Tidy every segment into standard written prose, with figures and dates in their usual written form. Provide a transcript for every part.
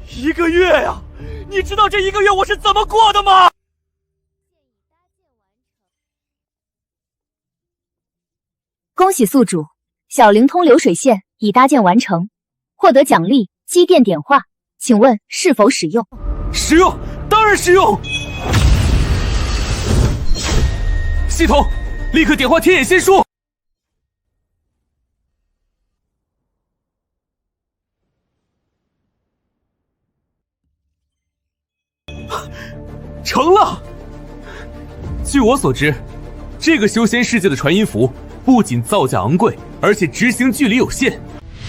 1个月呀！你知道这1个月我是怎么过的吗？恭喜宿主，小灵通流水线已搭建完成，获得奖励机电点化，请问是否使用？使用，当然使用。系统，立刻点化天眼仙书。成了！据我所知，这个修仙世界的传音符不仅造价昂贵，而且执行距离有限。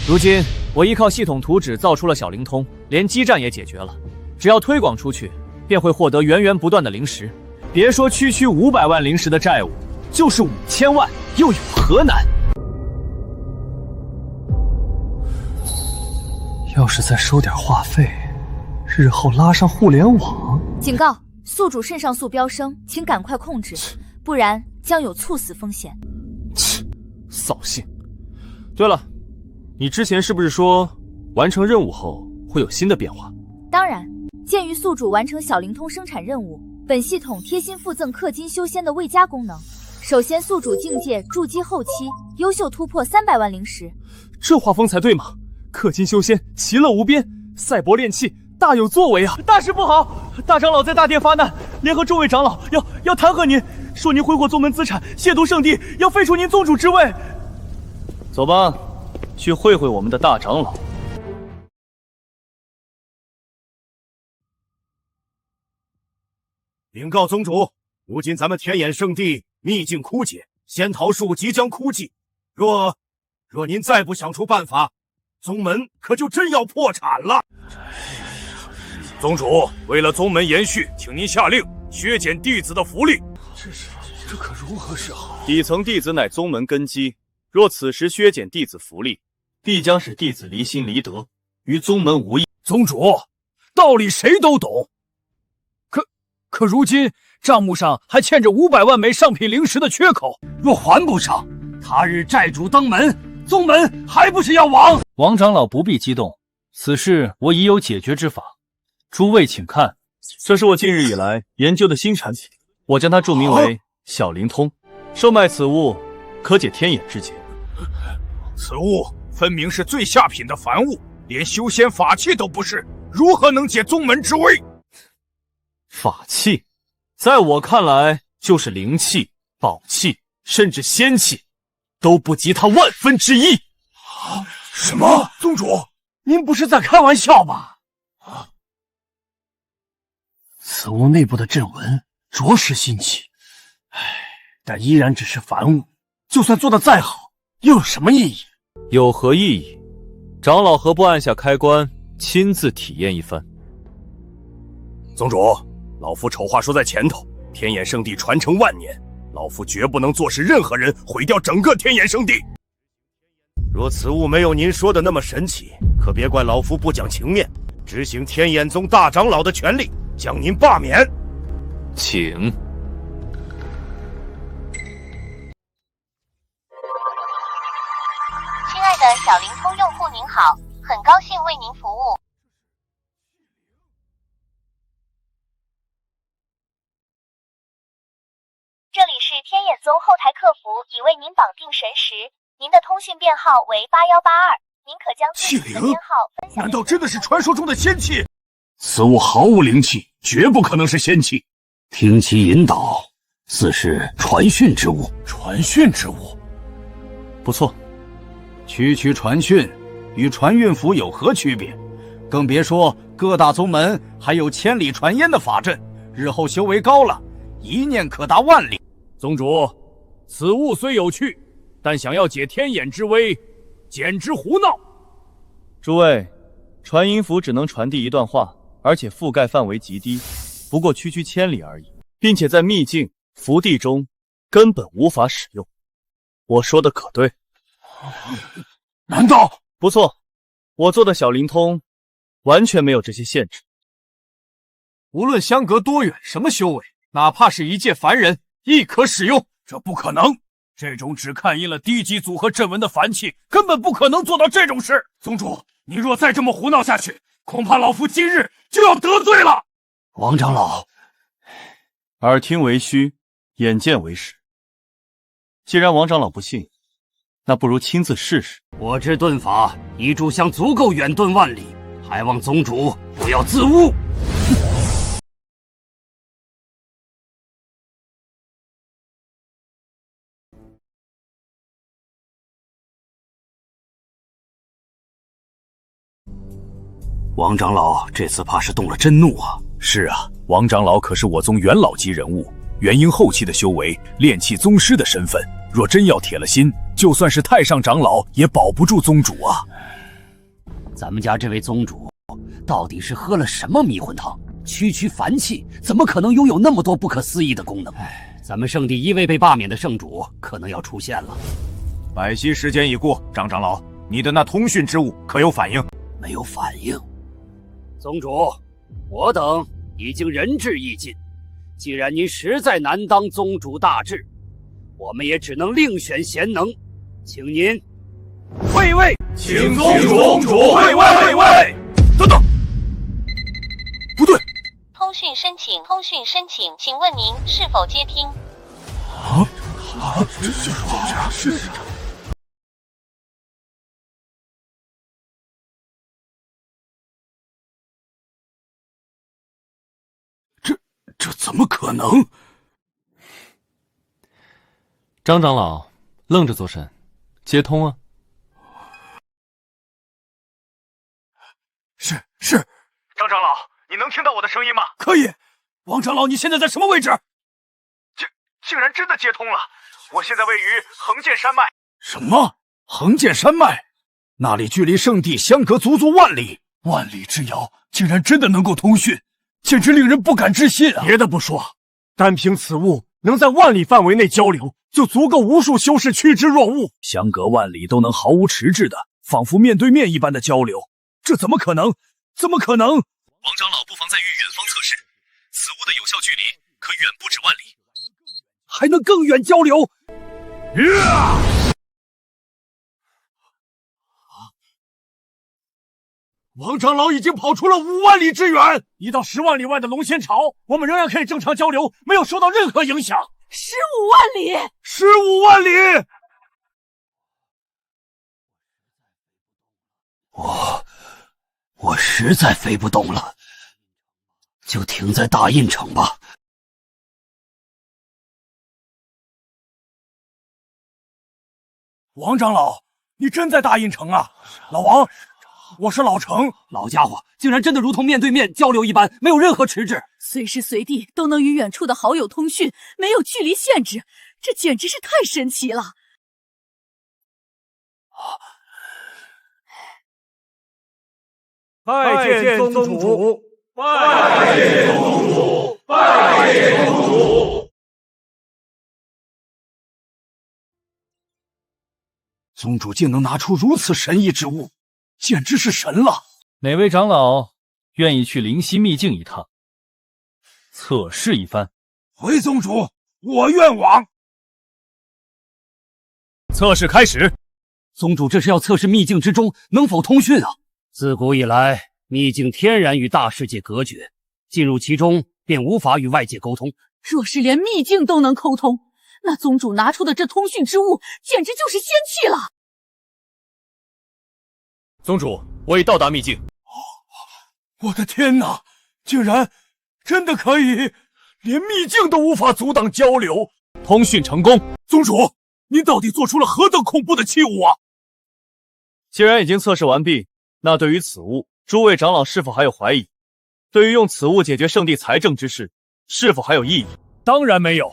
如今我依靠系统图纸造出了小灵通，连基站也解决了。只要推广出去，便会获得源源不断的灵石。别说区区500万灵石的债务，就是5000万，又有何难？要是再收点话费，日后拉上互联网。警告：宿主肾上素飙升，请赶快控制，不然将有猝死风险。切，扫兴。对了，你之前是不是说完成任务后会有新的变化？当然，鉴于宿主完成小灵通生产任务，本系统贴心附赠氪金修仙的未加功能。首先，宿主境界筑基后期优秀突破300万灵石，这画风才对嘛！氪金修仙，其乐无边，赛博炼器，大有作为啊！大事不好！大长老在大殿发难，联合众位长老要弹劾您，说您挥霍宗门资产，亵渎圣地，要废除您宗主之位。走吧，去会会我们的大长老。禀告宗主，如今咱们天眼圣地秘境枯竭，仙桃树即将枯尽，若您再不想出办法，宗门可就真要破产了。宗主，为了宗门延续，请您下令削减弟子的福利。这可如何是好？底层弟子乃宗门根基，若此时削减弟子福利，必将使弟子离心离德，与宗门无益。宗主，道理谁都懂，可如今账目上还欠着500万枚上品灵石的缺口，若还不上，他日债主登门，宗门还不是要亡？王长老不必激动，此事我已有解决之法。诸位请看，这是我近日以来研究的新产品，我将它注明为小灵通。售卖此物，可解天眼之结。此物分明是最下品的凡物，连修仙法器都不是，如何能解宗门之危？法器，在我看来就是灵气、宝器，甚至仙器，都不及它1/1000之一。什么？宗主，您不是在开玩笑吧？此物内部的阵纹着实新奇，但依然只是凡物，就算做得再好，又有什么意义？有何意义？长老何不按下开关，亲自体验一番？宗主，老夫丑话说在前头，天眼圣地传承万年，老夫绝不能坐视任何人毁掉整个天眼圣地。若此物没有您说的那么神奇，可别怪老夫不讲情面，执行天眼宗大长老的权力，将您罢免。请。亲爱的小灵通用户您好，很高兴为您服务。这里是天眼宗后台客服，已为您绑定神识，您的通讯编号为8182，您可将自己的编号分享。难道真的是传说中的仙器？此物毫无灵气，绝不可能是仙器。听其引导，似是传讯之物。传讯之物，不错。区区传讯与传运符有何区别？更别说各大宗门还有千里传烟的法阵，日后修为高了，一念可达万里。宗主，此物虽有趣，但想要解天眼之危，简直胡闹。诸位，传音符只能传递一段话，而且覆盖范围极低，不过区区千里而已，并且在秘境福地中根本无法使用。我说的可对？难道？不错，我做的小灵通完全没有这些限制。无论相隔多远，什么修为，哪怕是一介凡人亦可使用。这不可能！这种只看阴了低级组合阵纹的凡器，根本不可能做到这种事。宗主，你若再这么胡闹下去，恐怕老夫今日就要得罪了。王长老，耳听为虚，眼见为实。既然王长老不信，那不如亲自试试。我之遁法，一炷香足够远遁万里，还望宗主不要自误。王长老这次怕是动了真怒啊！是啊，王长老可是我宗元老级人物，元婴后期的修为，炼气宗师的身份，若真要铁了心，就算是太上长老也保不住宗主啊！咱们家这位宗主到底是喝了什么迷魂汤？区凡气怎么可能拥有那么多不可思议的功能？咱们圣地一位被罢免的圣主可能要出现了。百息时间已过，张长老，你的那通讯之物可有反应？没有反应。宗主，我等已经仁至义尽，既然您实在难当宗主大志，我们也只能另选贤能，请您退位。请宗主退位。等等，不对，通讯申请，请问您是否接听？这是这怎么可能？张长老愣着做甚？接通啊！是，张长老，你能听到我的声音吗？可以。王长老，你现在在什么位置？竟然真的接通了！我现在位于横剑山脉。什么？横剑山脉？那里距离圣地相隔足足万里，万里之遥，竟然真的能够通讯，简直令人不敢置信啊！别的不说，单凭此物能在万里范围内交流，就足够无数修士趋之若鹜。相隔万里都能毫无迟滞的，仿佛面对面一般的交流，这怎么可能？怎么可能？王长老不妨再与远方测试，此物的有效距离可远不止万里，还能更远交流。王长老已经跑出了5万里之远，1到10万里外的龙仙巢，我们仍然可以正常交流，没有受到任何影响。15万里，15万里！我实在飞不动了，就停在大印城吧。王长老，你真在大印城啊？老王，我是老程。老家伙竟然真的如同面对面交流一般，没有任何迟滞，随时随地都能与远处的好友通讯，没有距离限制，这简直是太神奇了。拜见宗主，拜见宗主，拜见宗主。宗主竟能拿出如此神异之物，简直是神了！哪位长老愿意去灵犀秘境一趟，测试一番？回宗主，我愿往。测试开始。宗主这是要测试秘境之中能否通讯啊！自古以来，秘境天然与大世界隔绝，进入其中便无法与外界沟通。若是连秘境都能沟通，那宗主拿出的这通讯之物简直就是仙器了。宗主，我已到达秘境。我的天哪，竟然真的可以，连秘境都无法阻挡交流，通讯成功。宗主，您到底做出了何等恐怖的器物啊！既然已经测试完毕，那对于此物，诸位长老是否还有怀疑？对于用此物解决圣地财政之事，是否还有异议？当然没有，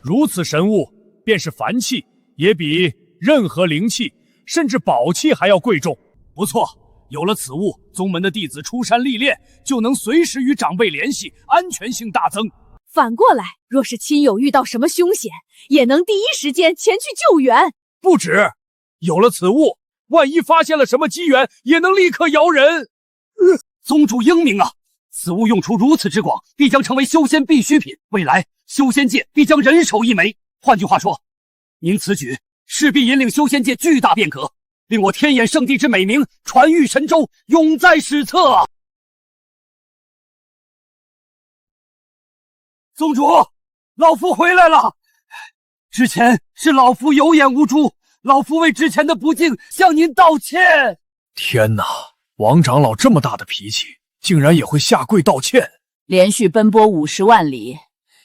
如此神物，便是凡器，也比任何灵器甚至宝器还要贵重。不错，有了此物，宗门的弟子出山历练，就能随时与长辈联系，安全性大增。反过来，若是亲友遇到什么凶险，也能第一时间前去救援。不止，有了此物，万一发现了什么机缘，也能立刻摇人。宗主英明啊！此物用处如此之广，必将成为修仙必需品，未来修仙界必将人手一枚。换句话说，您此举势必引领修仙界巨大变革，令我天眼圣地之美名传誉神州，永在史册啊！宗主，老夫回来了。之前是老夫有眼无珠，老夫为之前的不敬向您道歉。天哪，王长老这么大的脾气，竟然也会下跪道歉。连续奔波50万里，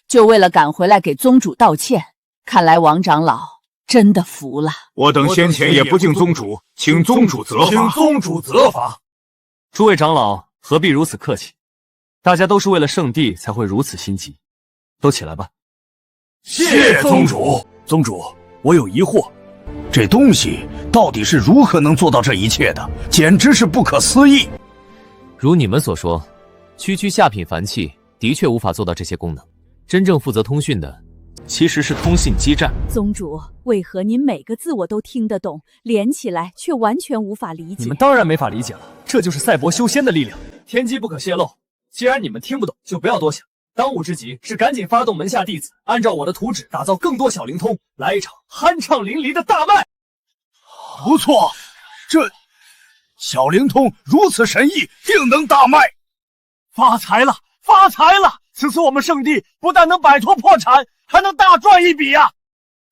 就为了赶回来给宗主道歉，看来王长老真的服了。我等先前也不敬宗主，请宗主责罚。请宗主责罚。诸位长老何必如此客气？大家都是为了圣地才会如此心急，都起来吧。谢宗主。宗主，我有疑惑，这东西到底是如何能做到这一切的？简直是不可思议。如你们所说，区区下品凡器的确无法做到这些功能。真正负责通讯的，其实是通信基站。宗主，为何您每个字我都听得懂，连起来却完全无法理解？你们当然没法理解了，这就是赛博修仙的力量，天机不可泄露。既然你们听不懂，就不要多想。当务之急是赶紧发动门下弟子，按照我的图纸打造更多小灵通，来一场酣畅淋漓的大卖。不错，这小灵通如此神异，定能大卖。发财了，发财了！此次我们圣地不但能摆脱破产，还能大赚一笔啊！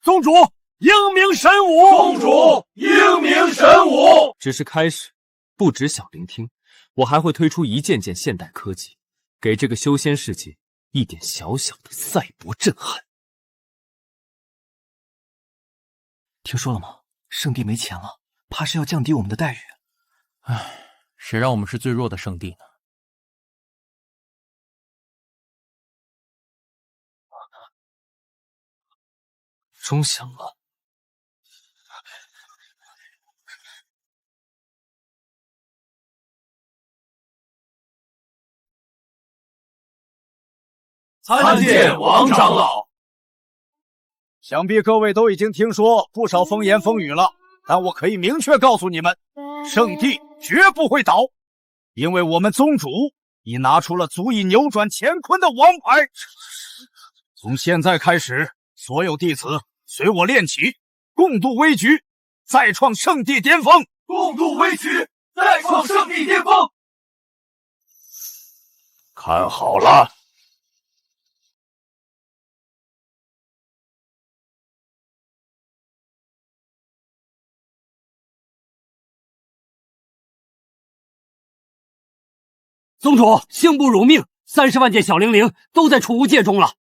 宗主，英明神武！宗主，英明神武！只是开始，不止小灵听，我还会推出一件件现代科技，给这个修仙世界一点小小的赛博震撼。听说了吗？圣地没钱了，怕是要降低我们的待遇。唉，谁让我们是最弱的圣地呢？钟响了。参见王长老。想必各位都已经听说不少风言风语了，但我可以明确告诉你们，圣地绝不会倒，因为我们宗主已拿出了足以扭转乾坤的王牌。从现在开始，所有弟子随我练起，共度危局，再创圣地巅峰。共度危局，再创圣地巅峰。看好了。宗主，幸不辱命，30万件小灵灵都在储物界中了。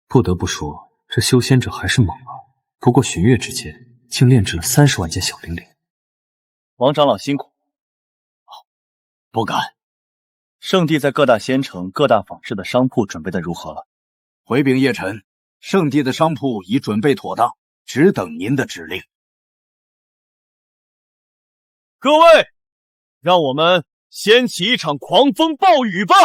不得不说，这修仙者还是猛啊！不过旬月之间，竟炼制了30万件小灵灵。王长老辛苦。不敢。圣地在各大仙城、各大坊市的商铺准备的如何了？回禀叶晨，圣地的商铺已准备妥当，只等您的指令。各位，让我们掀起一场狂风暴雨吧！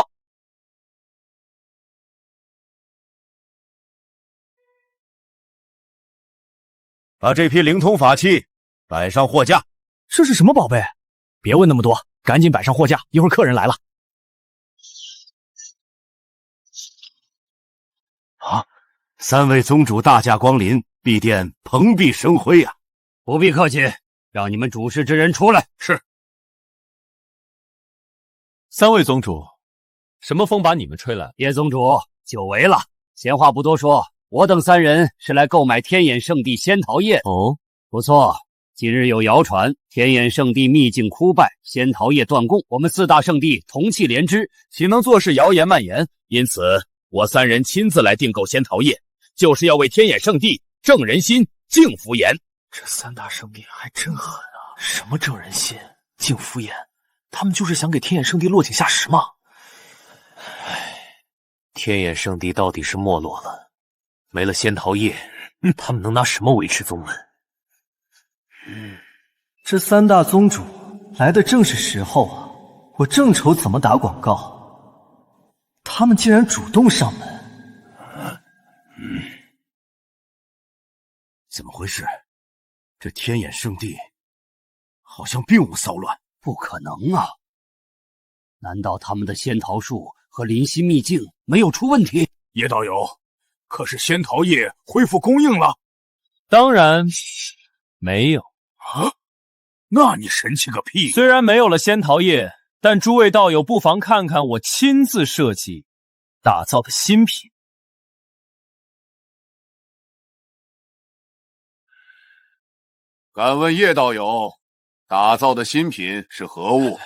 把这批灵通法器摆上货架。这是什么宝贝？别问那么多，赶紧摆上货架，一会儿客人来了。啊，3位宗主大驾光临，敝殿蓬荜生辉啊！不必客气，让你们主事之人出来。是。3位宗主，什么风把你们吹来？叶宗主，久违了。闲话不多说，我等3人是来购买天眼圣地仙桃叶。哦，不错。近日有谣传，天眼圣地秘境枯败，仙桃叶断供，我们4大圣地同气连枝，岂能坐视谣言蔓延？因此，我3人亲自来订购仙桃叶，就是要为天眼圣地正人心、净福言。这3大圣地还真狠啊！什么正人心、净福言？他们就是想给天眼圣地落井下石吗？天眼圣地到底是没落了，没了仙桃叶，他们能拿什么维持宗门？这3大宗主来的正是时候啊！我正愁怎么打广告，他们竟然主动上门。怎么回事？这天眼圣地好像并无骚乱。不可能啊！难道他们的仙桃树和灵犀秘境没有出问题？叶道友，可是仙桃叶恢复供应了？当然没有啊！那你神气个屁！虽然没有了仙桃叶，但诸位道友不妨看看我亲自设计打造的新品。敢问叶道友，打造的新品是何物？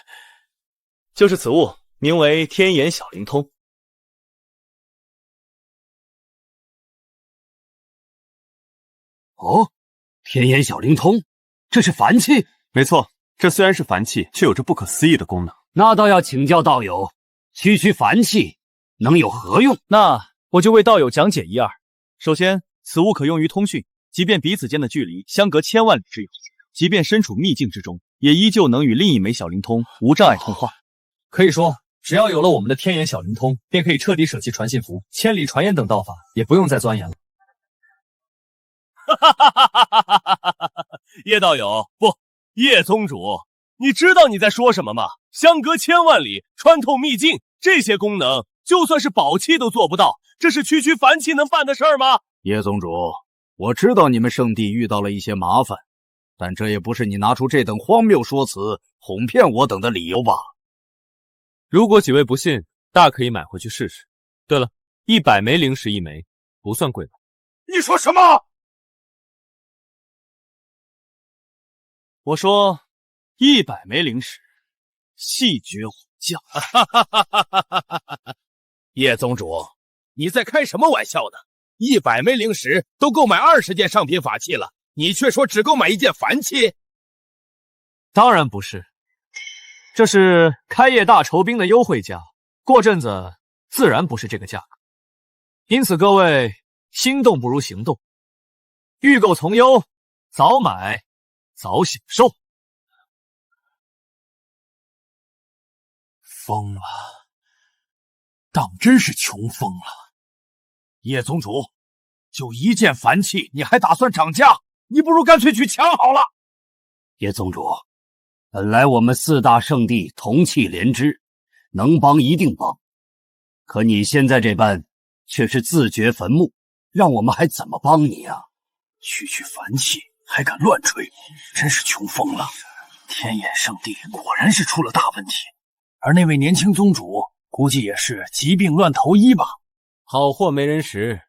就是此物，名为天眼小灵通。哦，天眼小灵通，这是凡器？没错，这虽然是凡器，却有着不可思议的功能。那倒要请教道友，区凡器能有何用？那我就为道友讲解一二。首先，此物可用于通讯，即便彼此间的距离相隔千万里之远，即便身处秘境之中，也依旧能与另一枚小灵通无障碍通话。可以说，只要有了我们的天眼小灵通，便可以彻底舍弃传信符、千里传言等道法，也不用再钻研了。叶道友，不，叶宗主，你知道你在说什么吗？相隔千万里，穿透秘境，这些功能，就算是宝器都做不到，这是区凡器能办的事儿吗？叶宗主，我知道你们圣地遇到了一些麻烦，但这也不是你拿出这等荒谬说辞哄骗我等的理由吧？如果几位不信，大可以买回去试试。对了，100枚灵石一枚，不算贵吧？你说什么？我说100枚灵石，细绝虎将。叶宗主，你在开什么玩笑呢？100枚灵石都购买20件上品法器了，你却说只购买1件凡器？当然不是，这是开业大酬宾的优惠价，过阵子自然不是这个价格。因此各位心动不如行动，预购从优，早买早享受。疯了，当真是穷疯了。叶宗主，就1件凡器，你还打算涨价？你不如干脆去抢好了。叶宗主，本来我们4大圣地同气连枝，能帮一定帮，可你现在这般却是自掘坟墓，让我们还怎么帮你啊？区凡器还敢乱吹，真是穷疯了。天眼圣地果然是出了大问题，而那位年轻宗主估计也是疾病乱投医吧。好货没人识，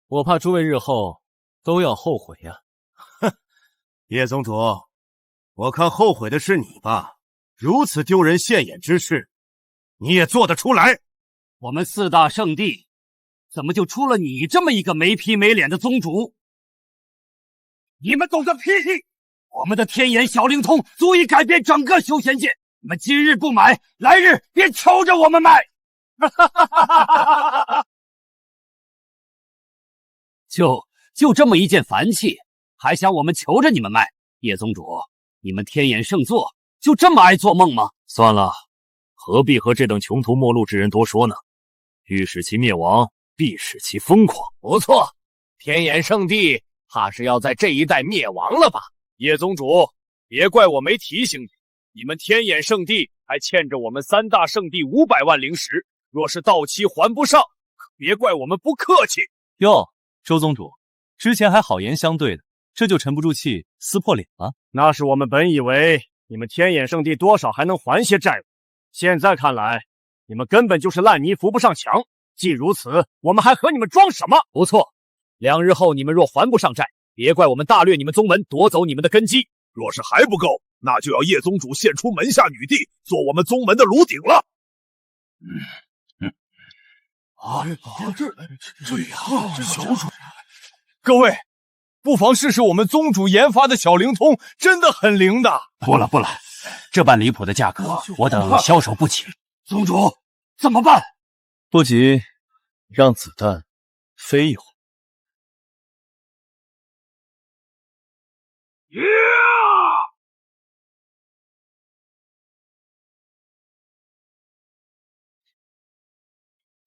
我怕诸位日后都要后悔呀。哼，叶宗主，我看后悔的是你吧？如此丢人现眼之事，你也做得出来？我们4大圣地怎么就出了你这么一个没皮没脸的宗主？你们懂个屁！我们的天眼小灵通足以改变整个修仙界，你们今日不买，来日便求着我们卖。就这么1件凡器，还想我们求着你们卖？叶宗主，你们天眼圣座就这么爱做梦吗？算了，何必和这等穷途末路之人多说呢？欲使其灭亡，必使其疯狂。不错，天眼圣地怕是要在这一带灭亡了吧？叶宗主，别怪我没提醒你，你们天眼圣地还欠着我们3大圣地500万灵石，若是到期还不上，可别怪我们不客气。哟，周宗主，之前还好言相对的，这就沉不住气撕破脸了？那是我们本以为你们天眼圣地多少还能还些债务，现在看来，你们根本就是烂泥扶不上墙。既如此，我们还和你们装什么？不错，2日后你们若还不上债，别怪我们大掠你们宗门，夺走你们的根基。若是还不够，那就要叶宗主献出门下女帝，做我们宗门的炉鼎了。对呀，这小主，各位，不妨试试我们宗主研发的小灵通，真的很灵的。不了，这般离谱的价格，我等消受不起。宗主，怎么办？不急，让子弹飞一会儿。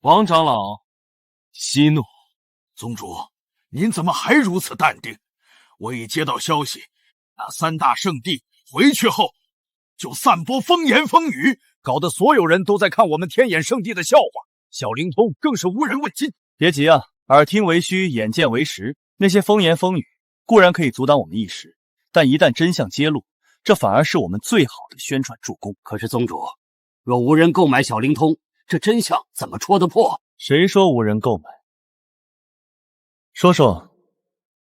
王长老息怒。宗主，您怎么还如此淡定？我已接到消息，那3大圣地回去后就散播风言风语，搞得所有人都在看我们天眼圣地的笑话，小灵通更是无人问津。别急啊，耳听为虚，眼见为实，那些风言风语固然可以阻挡我们一时，但一旦真相揭露，这反而是我们最好的宣传助攻。可是宗主，若无人购买小灵通，这真相怎么戳得破？谁说无人购买？说说，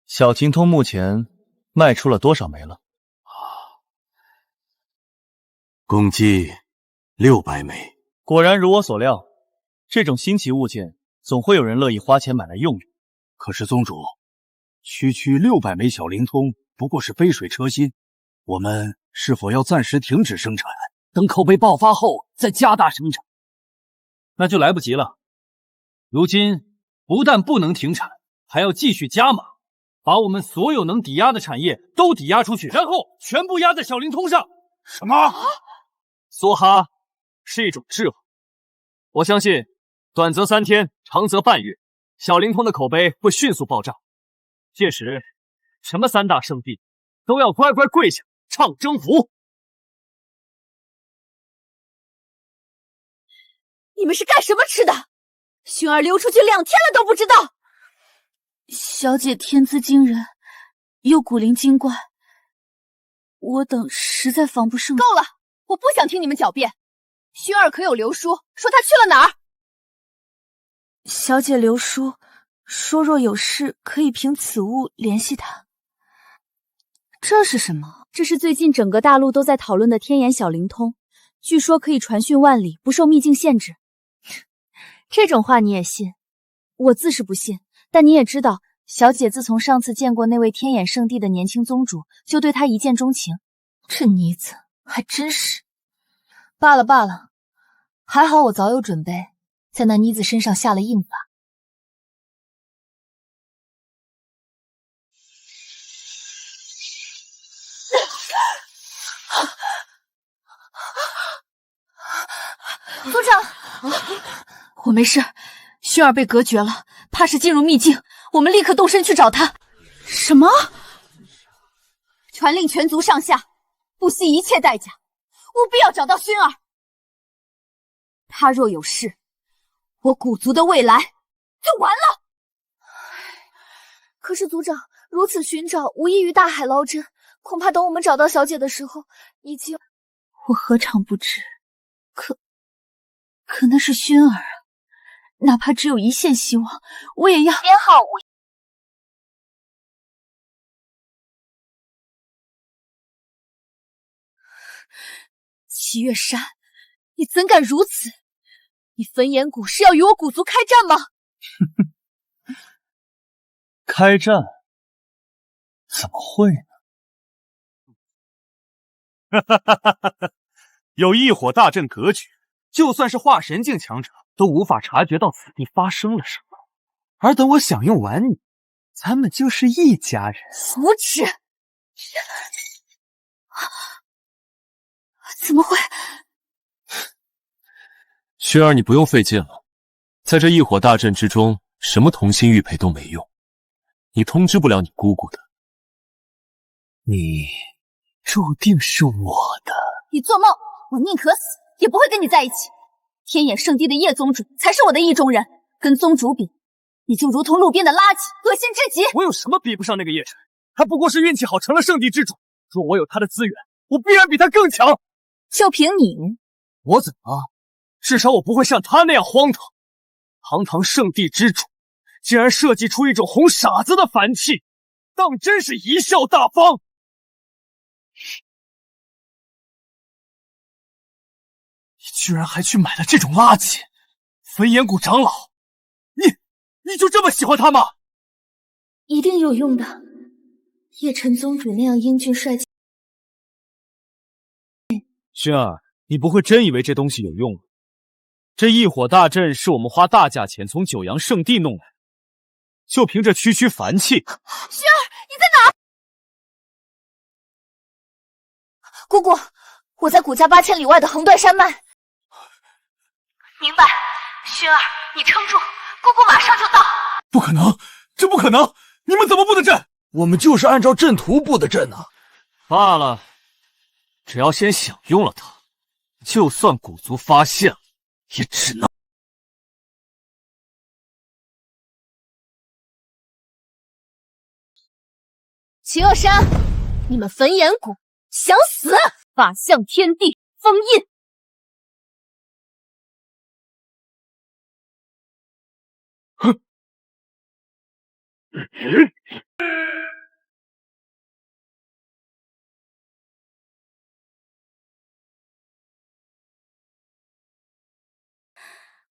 小灵通目前卖出了多少枚了？共计600枚。果然如我所料，这种新奇物件总会有人乐意花钱买来用用。可是宗主，区600枚小灵通不过是杯水车薪，我们是否要暂时停止生产，等口碑爆发后再加大生产？那就来不及了。如今不但不能停产，还要继续加码，把我们所有能抵押的产业都抵押出去，然后全部压在小灵通上。什么？梭哈是一种智慧，我相信短则3天，长则半月，小灵通的口碑会迅速暴涨。届时，什么3大圣地都要乖乖跪下唱征服。你们是干什么吃的？薰儿流出去2天了都不知道。小姐天资惊人，又古灵精怪，我等实在防不胜防。够了，我不想听你们狡辩。薰儿可有留书，说她去了哪儿？小姐留书说，若有事可以凭此物联系她。这是什么？这是最近整个大陆都在讨论的天眼小灵通，据说可以传讯万里，不受秘境限制。这种话你也信？我自是不信，但你也知道，小姐自从上次见过那位天眼圣地的年轻宗主，就对他一见钟情。这妮子还真是……罢了罢了，还好我早有准备，在那妮子身上下了印法。族长，我没事，薰儿被隔绝了，怕是进入秘境，我们立刻动身去找她。什么？传令全族上下，不惜一切代价，务必要找到薰儿。她若有事，我古族的未来就完了。可是族长，如此寻找，无异于大海捞针，恐怕等我们找到小姐的时候，已经……我何尝不知？可那是薰儿啊，哪怕只有一线希望，我也要。编号5。七月山，你怎敢如此？你焚炎谷是要与我古族开战吗？开战？怎么会呢？有异火大阵隔绝，就算是化神境强者都无法察觉到此地发生了什么。而等我享用完你，咱们就是一家人。无耻！怎么会？薰儿，你不用费劲了，在这异火大阵之中，什么同心玉佩都没用，你通知不了你姑姑的。你注定是我的。你做梦！我宁可死，也不会跟你在一起。天眼圣地的叶宗主才是我的意中人，跟宗主比，你就如同路边的垃圾，恶心至极。我有什么比不上那个叶辰？他不过是运气好成了圣地之主，若我有他的资源，我必然比他更强。就凭你，我怎么？至少我不会像他那样荒唐。堂堂圣地之主，竟然设计出一种哄傻子的凡气，当真是贻笑大方。你居然还去买了这种垃圾！焚炎谷长老，你就这么喜欢他吗？一定有用的。叶辰宗主那样英俊帅气。薰儿，你不会真以为这东西有用吗？这异火大阵是我们花大价钱从九阳圣地弄来的，就凭这区区凡气。薰儿，你在哪儿？姑姑，我在古家8000里外的横断山脉。明白，薰儿，你撑住，姑姑马上就到。不可能，这不可能！你们怎么布的阵？我们就是按照阵图布的阵啊。罢了，只要先享用了它，就算古族发现了，也只能齐恶山，你们焚炎谷想死！法相天地封印。哼！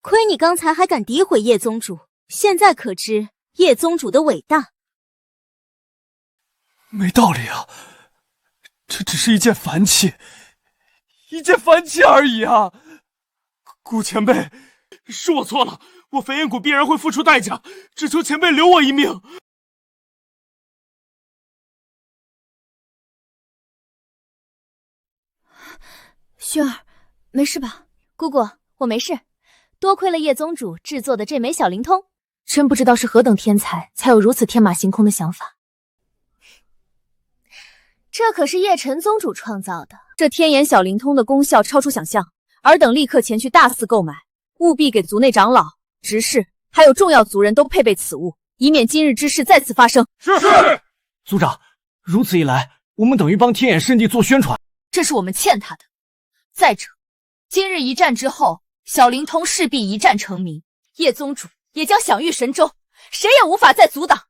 亏你刚才还敢诋毁叶宗主，现在可知叶宗主的伟大。没道理啊，这只是一件凡器，一件凡器而已啊！顾前辈，是我错了，我焚炎谷必然会付出代价，只求前辈留我一命。薰儿，没事吧？姑姑，我没事。多亏了叶宗主制作的这枚小灵通，真不知道是何等天才，才有如此天马行空的想法。这可是叶晨宗主创造的，这天眼小灵通的功效超出想象，尔等立刻前去大肆购买，务必给族内长老、执事还有重要族人都配备此物，以免今日之事再次发生。是。族长，如此一来，我们等于帮天眼圣地做宣传，这是我们欠他的。再者，今日一战之后，小灵通势必一战成名，叶宗主也将享誉神州，谁也无法再阻挡。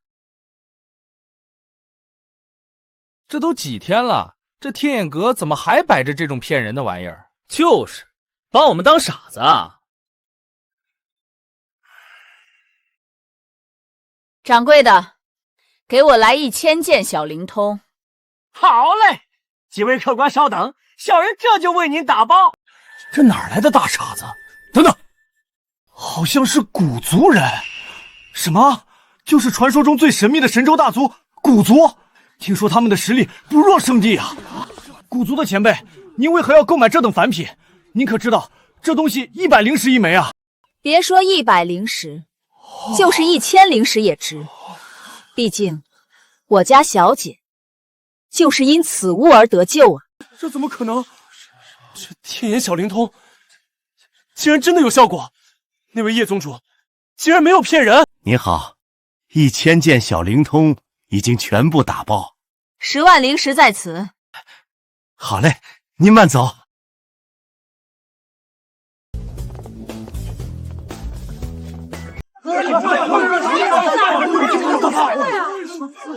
这都几天了，这天眼阁怎么还摆着这种骗人的玩意儿？就是，把我们当傻子啊！掌柜的，给我来1000件小灵通。好嘞，几位客官稍等，小人这就为您打包。这哪来的大傻子？等等，好像是古族人。什么？就是传说中最神秘的神州大族古族？听说他们的实力不弱圣地啊！古族的前辈，您为何要购买这等凡品？您可知道这东西100灵石一枚啊！别说100灵石，就是1000灵石也值。毕竟我家小姐就是因此物而得救啊！这怎么可能？这天眼小灵通竟然真的有效果！那位叶宗主竟然没有骗人！你好，1000件小灵通已经全部打包，10万灵石在此。好嘞，您慢走。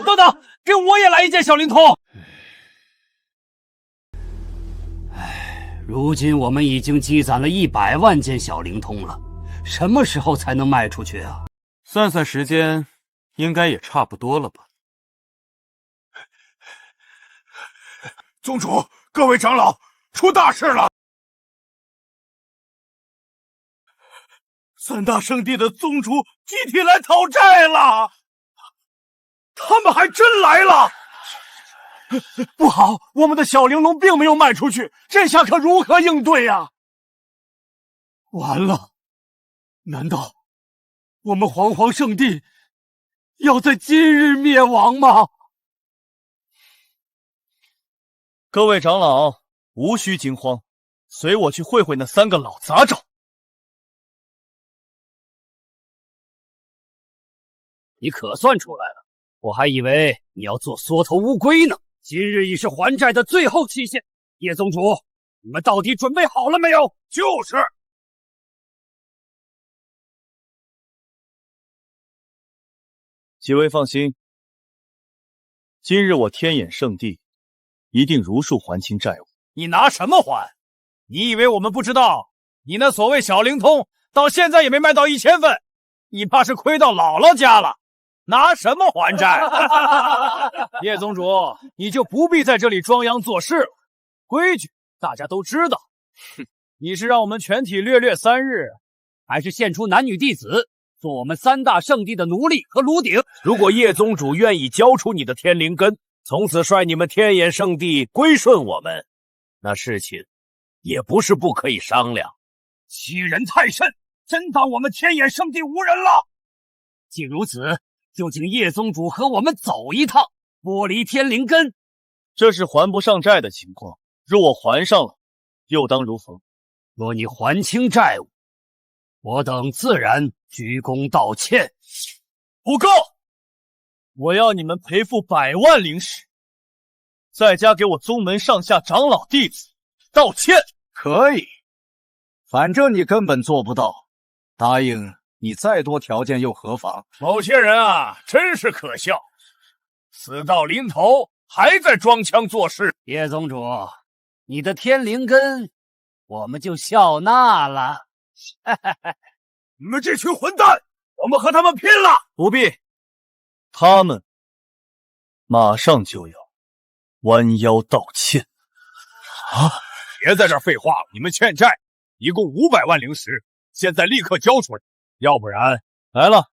等等，给我也来1件小灵通。如今我们已经积攒了100万件小灵通了，什么时候才能卖出去啊？算算时间，应该也差不多了吧。宗主，各位长老，出大事了！3大圣地的宗主集体来讨债了，他们还真来了！不好，我们的小玲珑并没有卖出去，这下可如何应对呀？完了，难道我们煌煌圣地要在今日灭亡吗？各位长老无需惊慌，随我去会会那3个老杂种。你可算出来了，我还以为你要做缩头乌龟呢。今日已是还债的最后期限，叶宗主，你们到底准备好了没有？就是。几位放心，今日我天眼圣地一定如数还清债务。你拿什么还？你以为我们不知道？你那所谓小灵通到现在也没卖到1000份，你怕是亏到姥姥家了。拿什么还债？叶宗主，你就不必在这里装洋作势了。规矩大家都知道。哼，你是让我们全体略略3日，还是献出男女弟子，做我们3大圣地的奴隶和炉鼎？如果叶宗主愿意交出你的天灵根，从此率你们天眼圣地归顺我们，那事情也不是不可以商量。欺人太甚，真当我们天眼圣地无人了？既如此，就请叶宗主和我们走一趟，剥离天灵根。这是还不上债的情况，若我还上了，又当如何？若你还清债务，我等自然鞠躬道歉。不够，我要你们赔付100万灵石，再加给我宗门上下长老弟子道歉。可以，反正你根本做不到，答应你再多条件又何妨？某些人啊，真是可笑，死到临头还在装腔作势。叶宗主，你的天灵根，我们就笑纳了。你们这群混蛋，我们和他们拼了！不必，他们马上就要弯腰道歉。啊！别在这儿废话了，你们欠债一共500万灵石，现在立刻交出来，要不然……来了。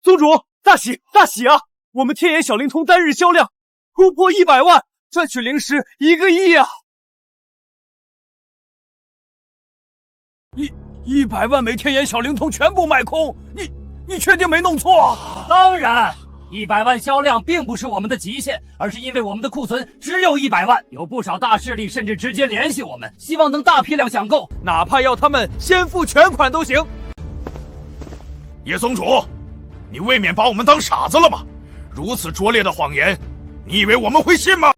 宗主，大喜大喜啊！我们天眼小灵通单日销量突破100万，赚取灵石1个亿啊！100万枚天眼小灵通全部卖空，你确定没弄错？当然，100万销量并不是我们的极限，而是因为我们的库存只有100万，有不少大势力甚至直接联系我们，希望能大批量抢购，哪怕要他们先付全款都行。叶宗主，你未免把我们当傻子了吧？如此拙劣的谎言，你以为我们会信吗？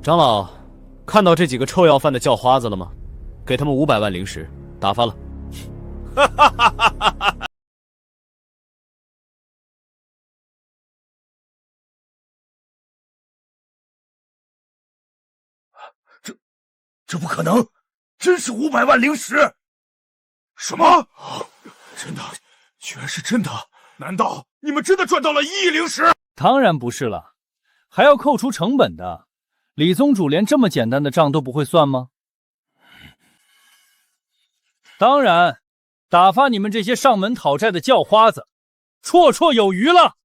长老，看到这几个臭要饭的叫花子了吗？给他们500万灵石，打发了。哈哈哈哈哈！这不可能，真是500万灵石！什么？真的，居然是真的！难道你们真的赚到了1亿灵石？当然不是了，还要扣除成本的。李宗主连这么简单的账都不会算吗？当然，打发你们这些上门讨债的叫花子，绰绰有余了。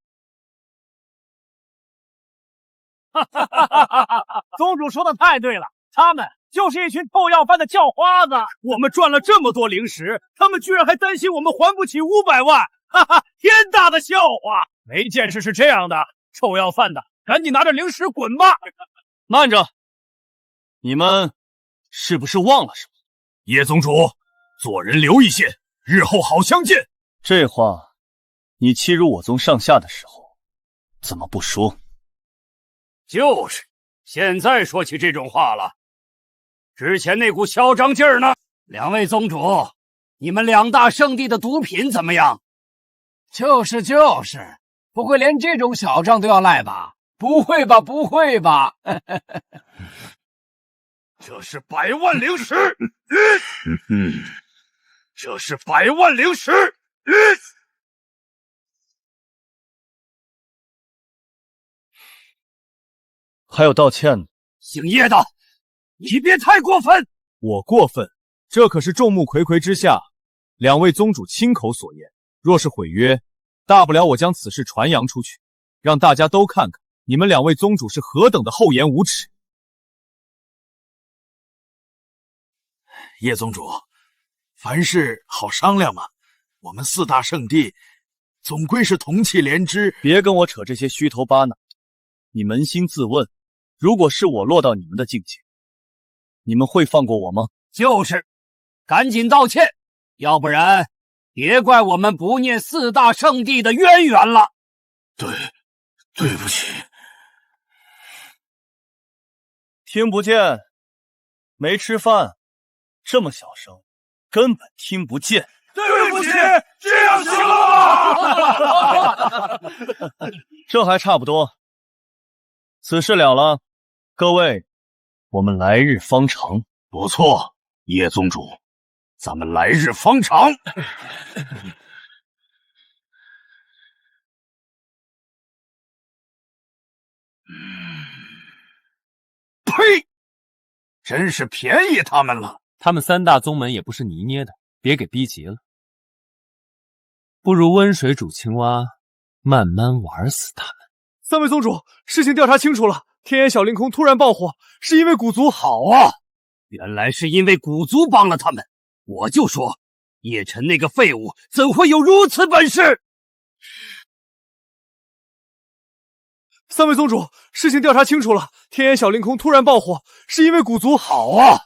哈哈哈哈哈！宗主说的太对了，他们就是一群臭要饭的叫花子。我们赚了这么多灵石，他们居然还担心我们还不起500万，哈哈，天大的笑话！没件事是这样的，臭要饭的，赶紧拿着灵石滚吧！慢着，你们是不是忘了什么？叶宗主，做人留一线，日后好相见。这话，你欺辱我宗上下的时候，怎么不说？就是，现在说起这种话了，之前那股嚣张劲儿呢？两位宗主，你们2大圣地的毒品怎么样？就是，不会连这种小账都要赖吧？不会吧，不会吧！这是100万灵石，这是100万灵石，还有道歉呢。姓叶的，你别太过分！我过分？这可是众目睽睽之下，2位宗主亲口所言。若是毁约，大不了我将此事传扬出去，让大家都看看你们2位宗主是何等的厚颜无耻。叶宗主，凡事好商量嘛。我们4大圣地总归是同气连枝，别跟我扯这些虚头巴脑。你扪心自问，如果是我落到你们的境界，你们会放过我吗？就是，赶紧道歉，要不然别怪我们不念4大圣地的渊源了。对不起。听不见？没吃饭？这么小声，根本听不见。对不起，这样行了吗？这还差不多。此事了了，各位，我们来日方长。不错，叶宗主，咱们来日方长。呸！真是便宜他们了。他们3大宗门也不是泥捏的，别给逼急了。不如温水煮青蛙，慢慢玩死他们。3位宗主，事情调查清楚了，天眼小灵空突然爆火，是因为古族。好啊，原来是因为古族帮了他们。我就说，叶晨那个废物怎会有如此本事？3位宗主，事情调查清楚了，天眼小灵空突然爆火，是因为古族。好啊，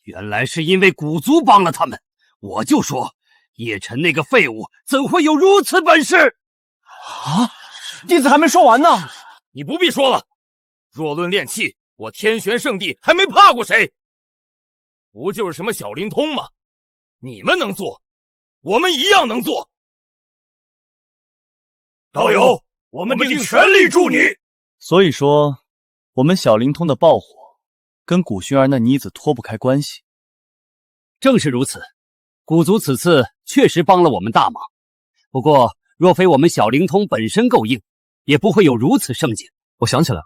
原来是因为古族帮了他们。我就说，叶晨那个废物怎会有如此本事？啊！弟子还没说完呢。你不必说了。若论炼气，我天玄圣地还没怕过谁？不就是什么小灵通吗？你们能做，我们一样能做。道友，我们定全力助你。所以说，我们小灵通的爆火，跟古薰儿那妮子脱不开关系。正是如此，古族此次确实帮了我们大忙。不过，若非我们小灵通本身够硬，也不会有如此盛景。我想起来了，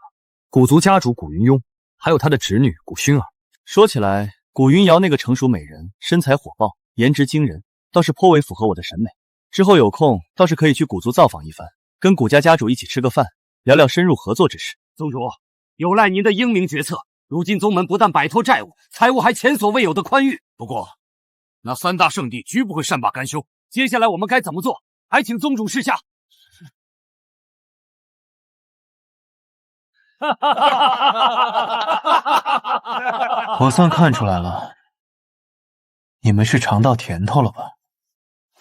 古族家主古云庸，还有他的侄女古薰儿。说起来，古云瑶那个成熟美人，身材火爆，颜值惊人，倒是颇为符合我的审美。之后有空倒是可以去古族造访一番，跟古家家主一起吃个饭，聊聊深入合作之事。宗主，有赖您的英明决策。如今宗门不但摆脱债务，财务还前所未有的宽裕。不过，那3大圣地绝不会善罢甘休。接下来我们该怎么做？还请宗主示下。我算看出来了，你们是尝到甜头了吧？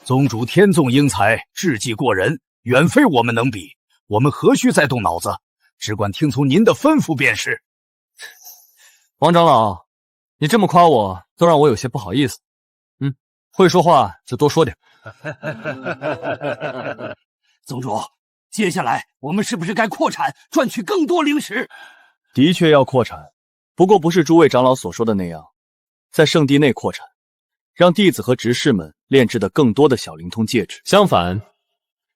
宗主天纵英才，智计过人，远非我们能比。我们何须再动脑子，只管听从您的吩咐便是。王长老，你这么夸我，都让我有些不好意思。会说话就多说点。宗主，接下来我们是不是该扩产，赚取更多灵石？的确要扩产，不过不是诸位长老所说的那样，在圣地内扩产，让弟子和执事们炼制的更多的小灵通戒指。相反，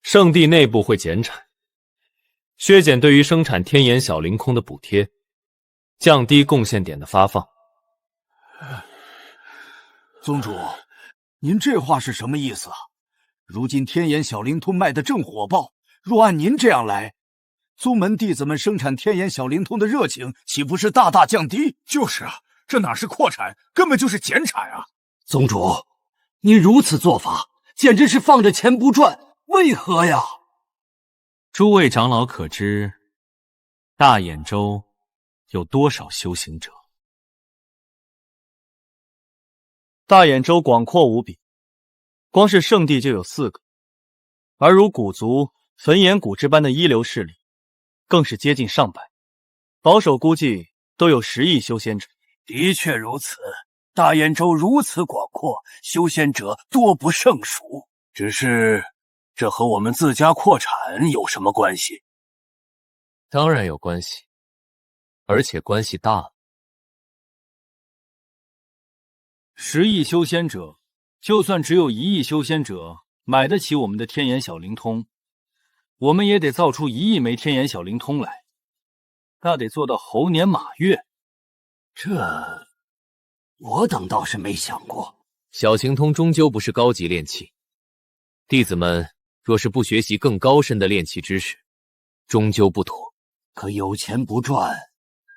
圣地内部会减产，削减对于生产天眼小灵空的补贴，降低贡献点的发放。宗主，您这话是什么意思啊？如今天眼小灵通卖得正火爆，若按您这样来，宗门弟子们生产天眼小灵通的热情岂不是大大降低？就是啊，这哪是扩产，根本就是减产啊！宗主，您如此做法，简直是放着钱不赚，为何呀？诸位长老可知，大兖州有多少修行者？大兖州广阔无比，光是圣地就有4个，而如古族、焚炎谷之般的一流势力，更是接近上百，保守估计都有10亿修仙者。的确如此，大兖州如此广阔，修仙者多不胜数。只是，这和我们自家扩产有什么关系？当然有关系，而且关系大了。10亿修仙者，就算只有1亿修仙者买得起我们的天眼小灵通，我们也得造出1亿枚天眼小灵通来，那得做到猴年马月。这，我等倒是没想过。小灵通终究不是高级炼器，弟子们若是不学习更高深的炼器知识，终究不妥。可有钱不赚，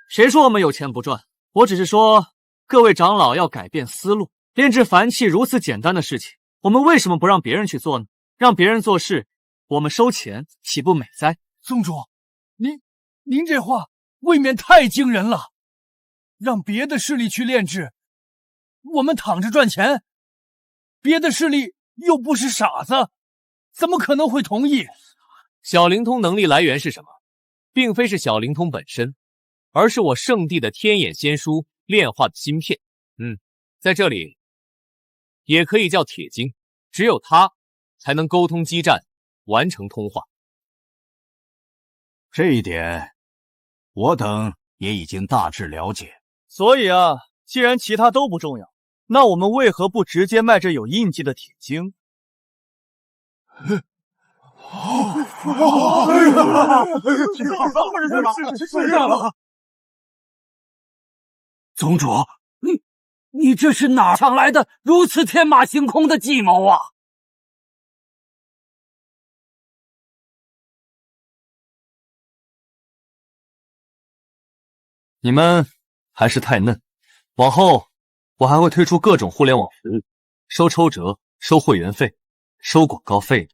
谁说我们有钱不赚？我只是说，各位长老要改变思路。炼制凡器如此简单的事情，我们为什么不让别人去做呢？让别人做事，我们收钱，岂不美哉？宗主，您这话未免太惊人了。让别的势力去炼制，我们躺着赚钱，别的势力又不是傻子，怎么可能会同意？小灵通能力来源是什么？并非是小灵通本身，而是我圣地的天眼仙书炼化的芯片。在这里也可以叫铁晶，只有它才能沟通基站，完成通话。这一点，我等也已经大致了解。所以啊，既然其他都不重要，那我们为何不直接卖这有印记的铁晶？宗主，你这是哪抢来的如此天马行空的计谋啊？你们还是太嫩，往后我还会推出各种互联网服务，收抽折、收会员费、收广告费。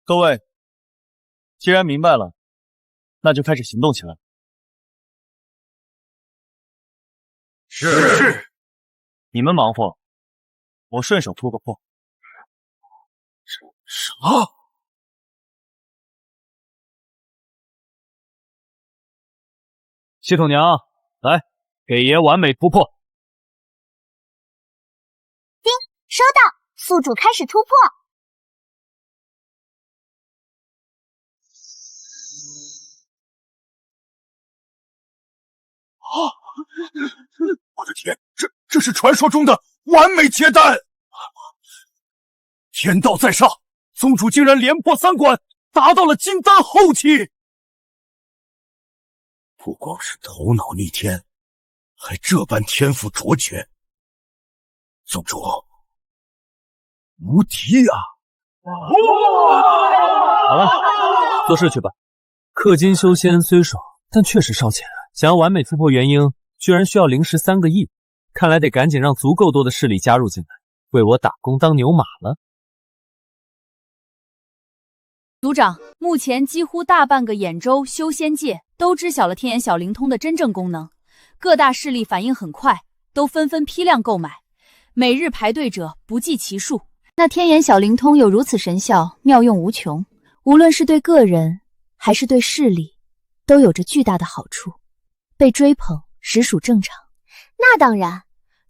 各位，既然明白了，那就开始行动起来。是。你们忙活，我顺手突个破。什么？系统娘，来，给爷完美突破。叮，收到，宿主开始突破。我的天，这是传说中的完美结丹！天道在上，宗主竟然连破3关，达到了金丹后期。不光是头脑逆天，还这般天赋卓绝，宗主无敌啊！好了，做事去吧。氪金修仙虽爽，但确实烧钱啊。想要完美突破元婴，居然需要灵石3个亿，看来得赶紧让足够多的势力加入进来，为我打工当牛马了。族长，目前几乎大半个兖州修仙界都知晓了天眼小灵通的真正功能，各大势力反应很快，都纷纷批量购买，每日排队者不计其数。那天眼小灵通有如此神效，妙用无穷，无论是对个人还是对势力，都有着巨大的好处，被追捧实属正常。那当然，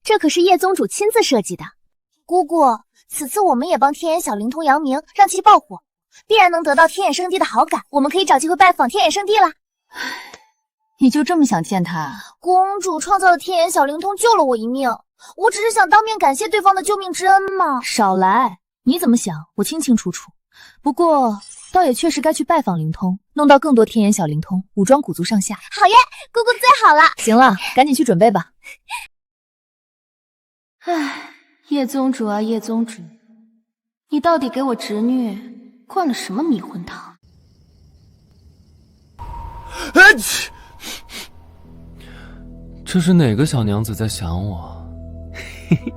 这可是叶宗主亲自设计的。姑姑，此次我们也帮天眼小灵通扬名，让其爆火，必然能得到天眼圣地的好感，我们可以找机会拜访天眼圣地了。你就这么想见他？公主创造的天眼小灵通救了我一命，我只是想当面感谢对方的救命之恩嘛。少来，你怎么想我清清楚楚。不过倒也确实该去拜访灵通，弄到更多天眼小灵通，武装古族上下。好耶，姑姑最好了。行了，赶紧去准备吧。唉，叶宗主啊叶宗主，你到底给我侄女灌了什么迷魂汤？这是哪个小娘子在想我？嘿嘿，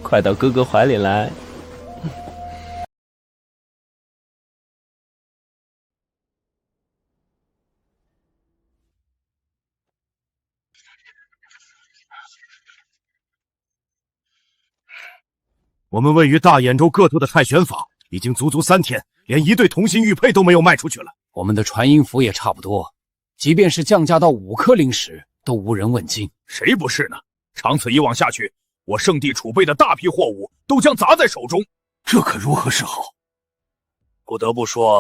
快到哥哥怀里来。我们位于大兖州各处的太玄坊已经足足3天，连一对同心玉佩都没有卖出去了。我们的传音符也差不多，即便是降价到5颗灵石，都无人问津。谁不是呢？长此以往下去，我圣地储备的大批货物都将砸在手中，这可如何是好？不得不说，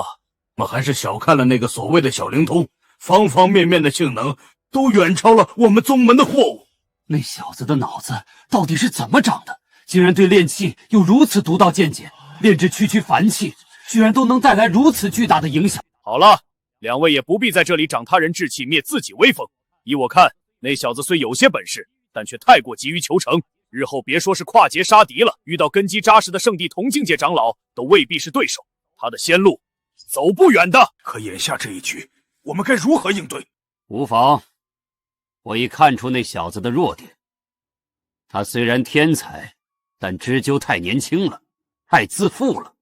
我们还是小看了那个所谓的小灵通，方方面面的性能都远超了我们宗门的货物。那小子的脑子到底是怎么长的？竟然对炼器有如此独到见解，炼制区区凡器，居然都能带来如此巨大的影响。好了，两位也不必在这里长他人志气，灭自己威风。依我看，那小子虽有些本事，但却太过急于求成，日后别说是跨界杀敌了，遇到根基扎实的圣地同境界长老，都未必是对手。他的仙路走不远的。可眼下这一局，我们该如何应对？无妨，我已看出那小子的弱点。他虽然天才，但知究太年轻了，太自负了。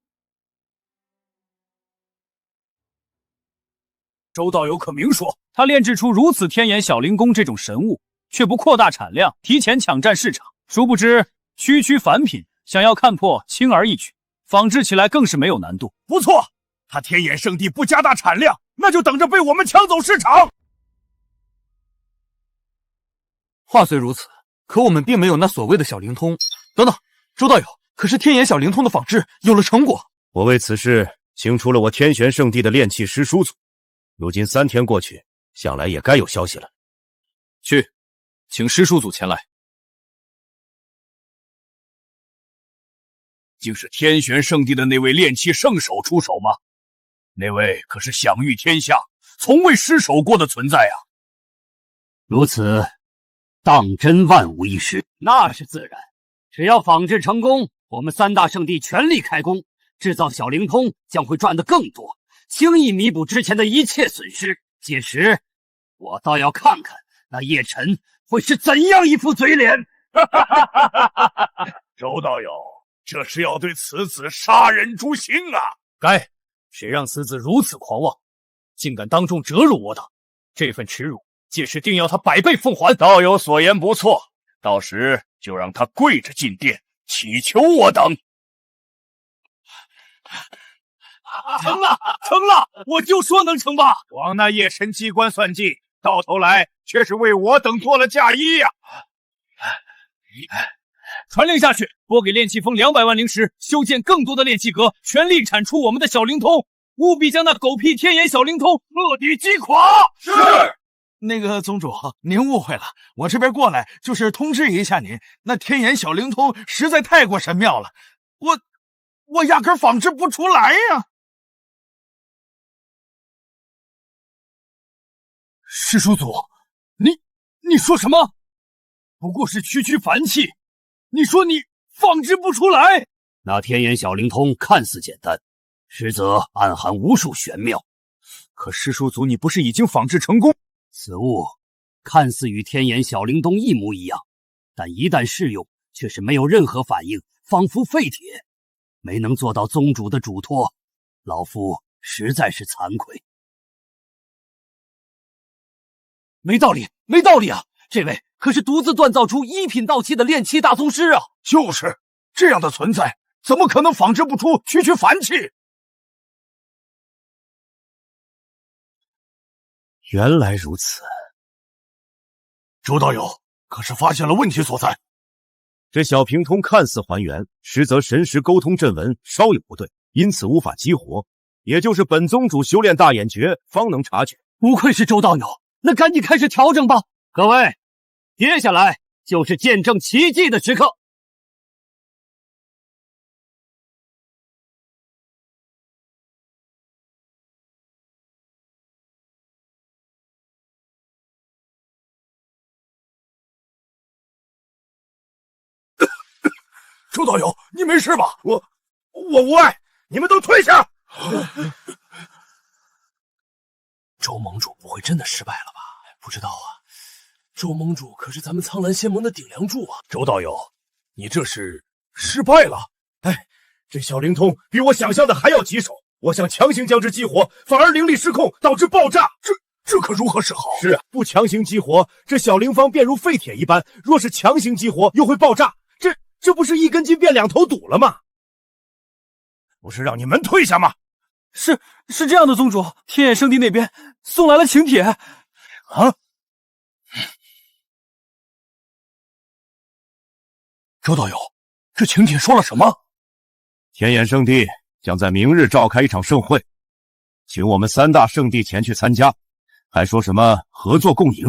周道友可明说，他炼制出如此天眼小灵功这种神物，却不扩大产量，提前抢占市场，殊不知区区凡品，想要看破轻而易举，仿制起来更是没有难度。不错，他天眼圣地不加大产量，那就等着被我们抢走市场。话虽如此，可我们并没有那所谓的小灵通。等等，周道友，可是天眼小灵通的仿制有了成果。我为此事请出了我天玄圣地的炼器师叔祖，如今3天过去，想来也该有消息了。去，请师叔祖前来。竟是天玄圣地的那位炼器圣手出手吗？那位可是享誉天下，从未失手过的存在啊！如此，当真万无一失。那是自然，只要仿制成功，我们3大圣地全力开工，制造小灵通将会赚得更多，轻易弥补之前的一切损失。届时，我倒要看看那叶晨会是怎样一副嘴脸。周道友，这是要对此子杀人诛心啊！该，谁让此子如此狂妄，竟敢当众折辱我等，这份耻辱，届时定要他100倍奉还。道友所言不错，到时就让他跪着进殿，祈求我等。成了，成了！我就说能成吧！枉那夜神机关算计，到头来却是为我等做了嫁衣呀！传令下去，拨给炼气峰200万灵石，修建更多的炼气阁，全力铲除我们的小灵通，务必将那狗屁天眼小灵通彻底击垮。是。那个宗主，您误会了，我这边过来就是通知一下您，那天眼小灵通实在太过神妙了，我压根仿制不出来呀。师叔祖，你说什么？不过是区区凡气，你说你仿制不出来？那天眼小灵通看似简单，实则暗含无数玄妙。可师叔祖，你不是已经仿制成功？此物看似与天眼小灵通一模一样，但一旦试用，却是没有任何反应，仿佛废铁，没能做到宗主的嘱托，老夫实在是惭愧。没道理，没道理啊！这位可是独自锻造出1品道器的炼气大宗师啊！就是这样的存在，怎么可能仿制不出区区凡气？原来如此，周道友可是发现了问题所在。这小平通看似还原，实则神识沟通阵纹稍有不对，因此无法激活。也就是本宗主修炼大眼诀方能察觉。不愧是周道友，那赶紧开始调整吧。各位，接下来就是见证奇迹的时刻。周道友，你没事吧？我无碍，你们都退下！周盟主不会真的失败了吧？不知道啊，周盟主可是咱们苍蓝仙盟的顶梁柱啊！周道友，你这是失败了？哎，这小灵通比我想象的还要棘手，我想强行将之激活，反而灵力失控，导致爆炸。这可如何是好？是啊，不强行激活，这小灵方便如废铁一般；若是强行激活，又会爆炸。这不是一根筋变2头堵了吗？不是让你们退下吗？是这样的，宗主，天眼圣地那边送来了请帖。啊！周道友，这请帖说了什么？天眼圣地将在明日召开一场盛会，请我们3大圣地前去参加，还说什么合作共赢，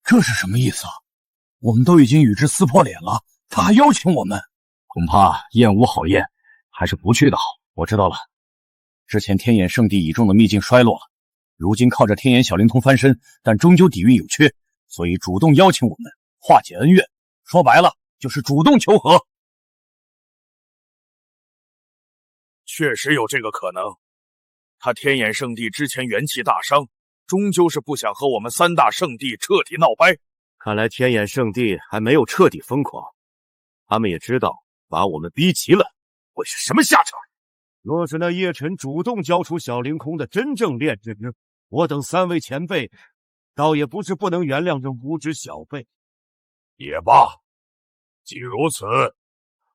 这是什么意思啊？我们都已经与之撕破脸了，他还邀请我们，恐怕宴无好宴，还是不去的好。我知道了，之前天眼圣地倚重的秘境衰落了，如今靠着天眼小灵通翻身，但终究底蕴有缺，所以主动邀请我们化解恩怨，说白了就是主动求和。确实有这个可能，他天眼圣地之前元气大伤，终究是不想和我们3大圣地彻底闹掰。看来天眼圣地还没有彻底疯狂，他们也知道把我们逼急了会是什么下场。若是那叶晨主动交出小灵空的真正炼制，我等3位前辈倒也不是不能原谅这无知小辈。也罢，既如此，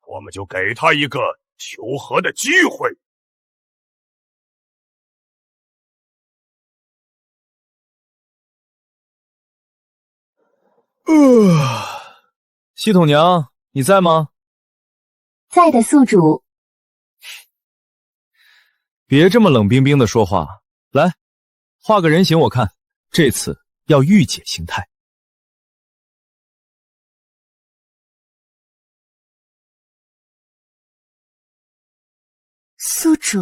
我们就给他一个求和的机会。系统娘，你在吗？在的，宿主。别这么冷冰冰的说话，来，画个人形我看，这次要御姐形态。宿主。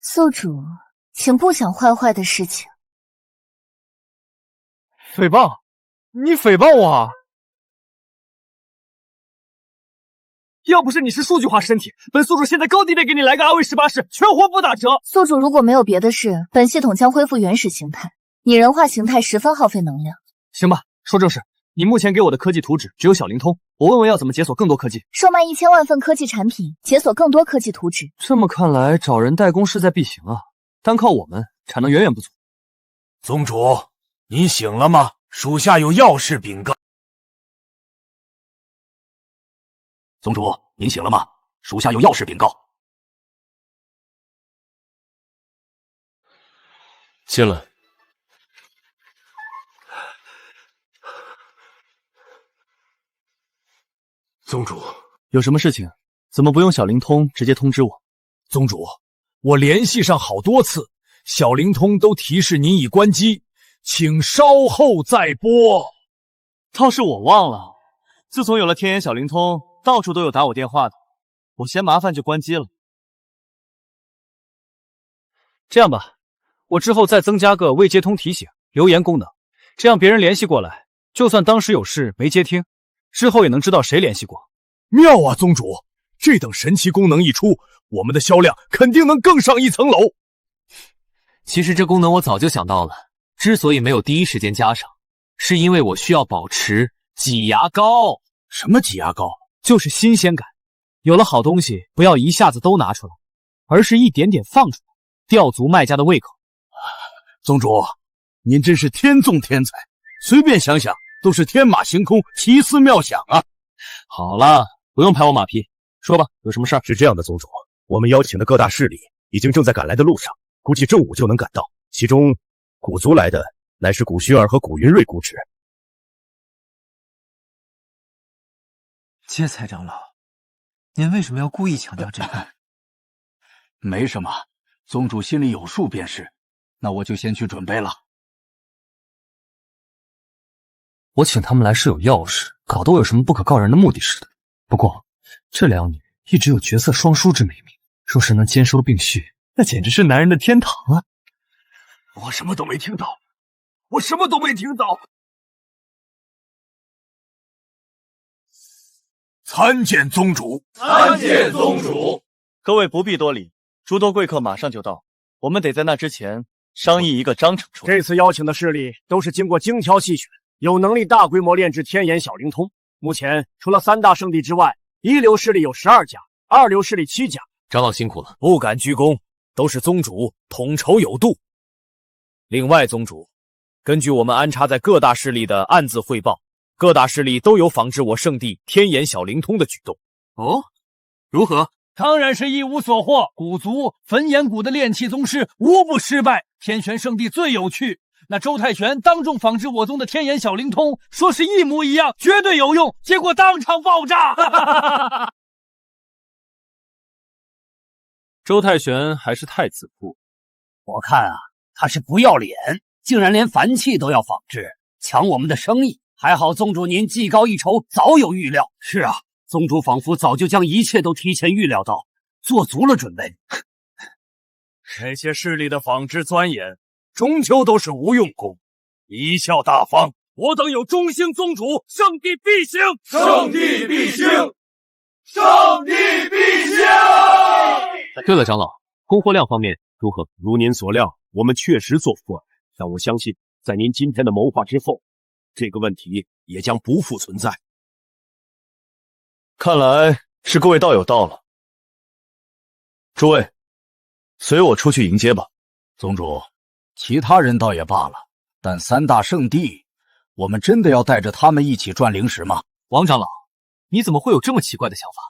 宿主，请不想坏坏的事情。诽谤？你诽谤我啊？要不是你是数据化身体，本宿主现在高低得给你来个阿魏18式，全活不打折。宿主如果没有别的事，本系统将恢复原始形态。拟人化形态十分耗费能量。行吧，说正事，你目前给我的科技图纸只有小灵通，我问问要怎么解锁更多科技。售卖1000万份科技产品，解锁更多科技图纸。这么看来，找人代工势在必行啊！单靠我们，产能远远不足。宗主，您醒了吗？属下有要事禀告。宗主，您醒了吗？属下有要事禀告。进来。宗主，有什么事情？怎么不用小灵通直接通知我？宗主，我联系上好多次，小灵通都提示您已关机，请稍后再拨。倒是我忘了，自从有了天眼小灵通，到处都有打我电话的，我嫌麻烦就关机了。这样吧，我之后再增加个未接通提醒、留言功能，这样别人联系过来，就算当时有事没接听，之后也能知道谁联系过。妙啊，宗主！这等神奇功能一出，我们的销量肯定能更上一层楼。其实这功能我早就想到了，之所以没有第一时间加上，是因为我需要保持挤牙膏。什么挤牙膏？就是新鲜感。有了好东西，不要一下子都拿出来，而是一点点放出来，吊足卖家的胃口。宗主，您真是天纵天才，随便想想都是天马行空、奇思妙想啊！好了，不用拍我马屁，说吧，有什么事儿？是这样的，宗主，我们邀请的各大势力已经正在赶来的路上，估计正午就能赶到。其中，古族来的乃是古薰儿和古云瑞姑侄。芥菜长老，您为什么要故意强调这个？没什么，宗主心里有数便是。那我就先去准备了。我请他们来是有要事，搞得我有什么不可告人的目的似的。不过这两女一直有绝色双姝之美名，若是能兼收并蓄，那简直是男人的天堂啊！我什么都没听到，我什么都没听到。参见宗主，参见宗主。各位不必多礼，诸多贵客马上就到，我们得在那之前商议一个章程出来。这次邀请的势力都是经过精挑细选，有能力大规模炼制天眼小灵通。目前除了3大圣地之外，一流势力有12家，2流势力7家。长老辛苦了，不敢鞠躬，都是宗主统筹有度。另外，宗主，根据我们安插在各大势力的暗自汇报，各大势力都有仿制我圣地天眼小灵通的举动。哦，如何？当然是一无所获。古族焚炎谷的炼器宗师无不失败，天玄圣地最有趣。那周太玄当众仿制我宗的天眼小灵通，说是一模一样，绝对有用，结果当场爆炸。周太玄还是太自负。我看啊，他是不要脸，竟然连凡器都要仿制，抢我们的生意。还好宗主您技高一筹，早有预料。是啊，宗主仿佛早就将一切都提前预料到，做足了准备。这些势力的仿制钻研，终究都是无用功。贻笑大方，我等有忠兴宗主，圣地必兴，圣地必兴，圣地必兴。对了，长老，供货量方面如何？如您所料，我们确实做不完，但我相信，在您今天的谋划之后，这个问题也将不复存在。看来是各位道友到了，诸位，随我出去迎接吧。宗主，其他人倒也罢了，但3大圣地，我们真的要带着他们一起赚灵石吗？王长老，你怎么会有这么奇怪的想法？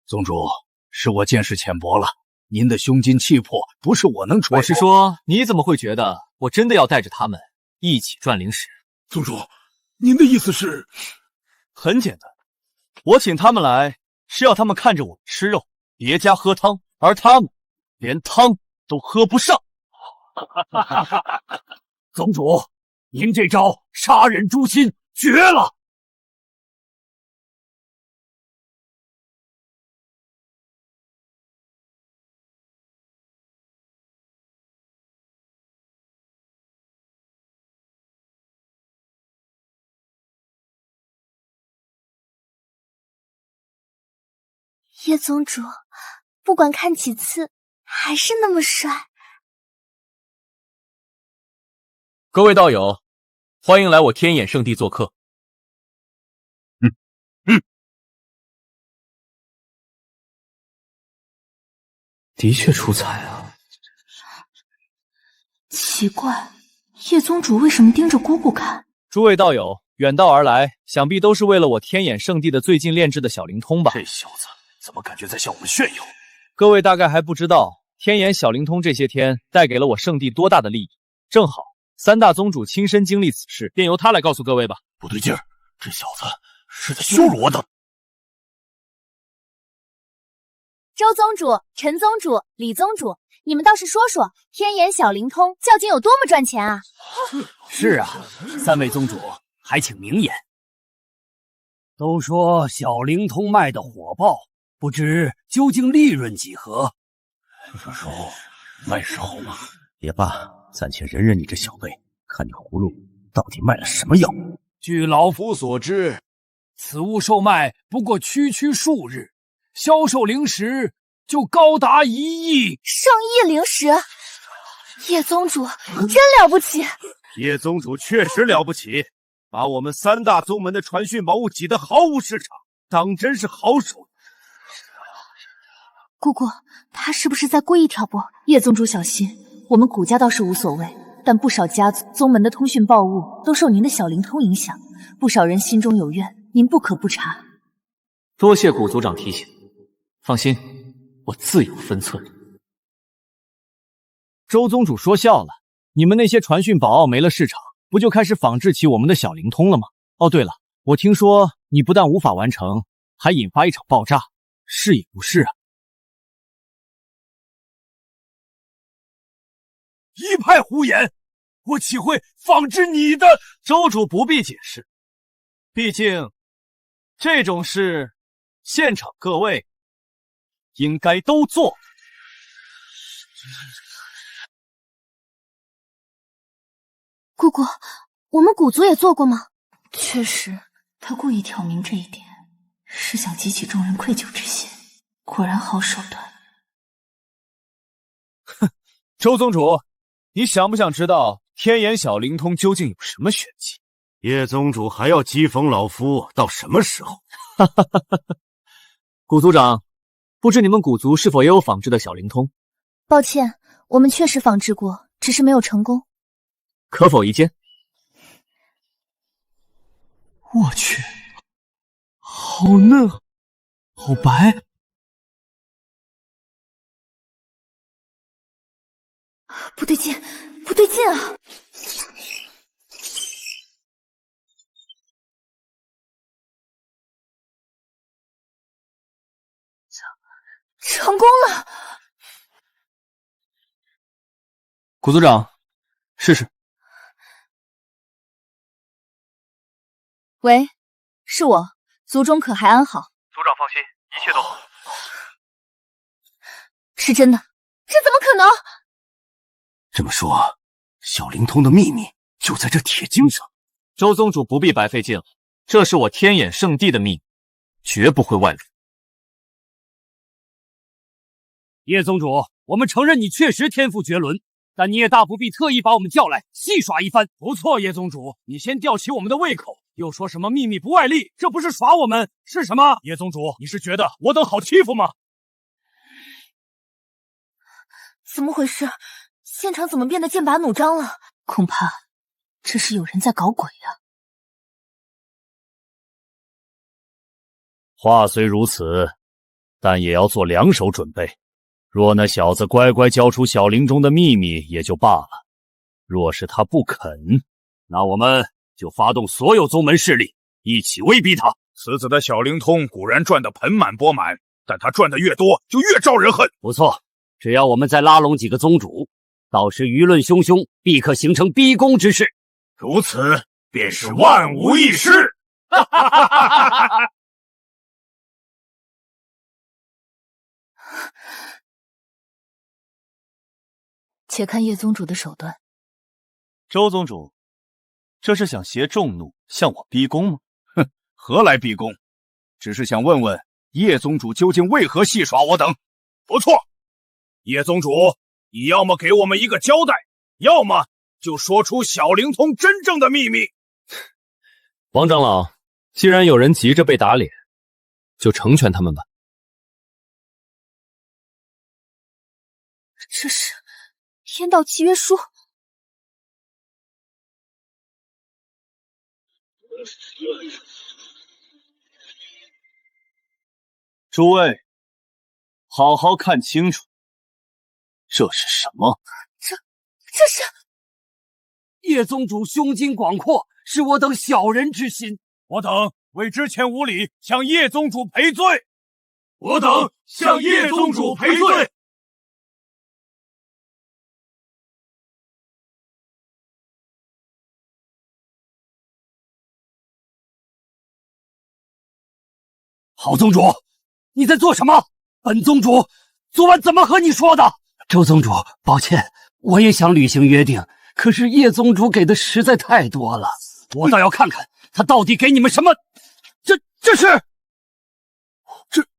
宗主，是我见识浅薄了，您的胸襟气魄不是我能揣摩。我是说，你怎么会觉得我真的要带着他们一起赚灵石？宗主，您的意思是？很简单，我请他们来是要他们看着我吃肉，别家喝汤，而他们连汤都喝不上。宗主，您这招杀人诛心，绝了！叶宗主，不管看几次，还是那么帅。各位道友，欢迎来我天眼圣地做客。的确出彩啊。奇怪，叶宗主为什么盯着姑姑看？诸位道友远道而来，想必都是为了我天眼圣地的最近炼制的小灵通吧？这小子怎么感觉在向我们炫耀？各位大概还不知道，天眼小灵通这些天带给了我圣地多大的利益。正好三大宗主亲身经历此事，便由他来告诉各位吧。不对劲儿，这小子是在羞辱我等。周宗主、陈宗主、李宗主，你们倒是说说，天眼小灵通究竟有多么赚钱啊？是啊，三位宗主还请明言。都说小灵通卖的火爆，不知究竟利润几何？卖时候嘛，也罢，暂且忍忍你这小辈，看你葫芦到底卖了什么药。据老夫所知，此物售卖不过区数日，销售灵石就高达1亿，上亿灵石！叶宗主真了不起！叶宗主确实了不起，把我们三大宗门的传讯宝物挤得毫无市场，当真是好手。姑姑，他是不是在故意挑拨？叶宗主小心，我们古家倒是无所谓，但不少家族宗门的通讯报物都受您的小灵通影响，不少人心中有怨，您不可不察。多谢古族长提醒，放心，我自有分寸。周宗主说笑了，你们那些传讯宝奥没了市场，不就开始仿制起我们的小灵通了吗？哦，对了，我听说你不但无法完成，还引发一场爆炸，是也不是啊？一派胡言！我岂会仿制你的？周主不必解释，毕竟这种事，现场各位应该都做。姑姑，我们古族也做过吗？确实，他故意挑明这一点，是想激起众人愧疚之心。果然好手段。哼，周宗主，你想不想知道天眼小灵通究竟有什么玄机？叶宗主还要讥讽老夫到什么时候？哈哈哈哈！古族长，不知你们古族是否也有仿制的小灵通？抱歉，我们确实仿制过，只是没有成功。可否一见？我去，好嫩，好白。不对劲，不对劲啊！成功了！古族长，试试。喂，是我，族中可还安好？族长放心，一切都好。是真的？这怎么可能？这么说，小灵通的秘密就在这铁镜上。周宗主不必白费劲了，这是我天眼圣地的秘密，绝不会外露。叶宗主，我们承认你确实天赋绝伦，但你也大不必特意把我们叫来戏耍一番。不错，叶宗主，你先吊起我们的胃口，又说什么秘密不外力，这不是耍我们是什么？叶宗主，你是觉得我等好欺负吗？怎么回事？现场怎么变得剑拔弩张了？恐怕这是有人在搞鬼啊！话虽如此，但也要做两手准备。若那小子乖乖交出小灵中的秘密也就罢了，若是他不肯，那我们就发动所有宗门势力，一起威逼他。此子的小灵通固然赚得盆满钵满，但他赚得越多，就越招人恨。不错，只要我们再拉拢几个宗主，到时舆论汹汹，必可形成逼宫之势。如此便是万无一失。哈哈哈哈哈！且看叶宗主的手段。周宗主，这是想挟众怒向我逼宫吗？哼，何来逼宫？只是想问问叶宗主究竟为何戏耍我等。不错，叶宗主，你要么给我们一个交代，要么就说出小灵通真正的秘密。王长老，既然有人急着被打脸，就成全他们吧。这是天道契约书。诸位，好好看清楚，这是什么？这是叶宗主胸襟广阔，是我等小人之心。我等为之前无礼，向叶宗主赔罪。我等向叶宗主赔罪。郝宗主，你在做什么？本宗主昨晚怎么和你说的？周宗主，抱歉，我也想履行约定，可是叶宗主给的实在太多了，我倒要看看他到底给你们什么。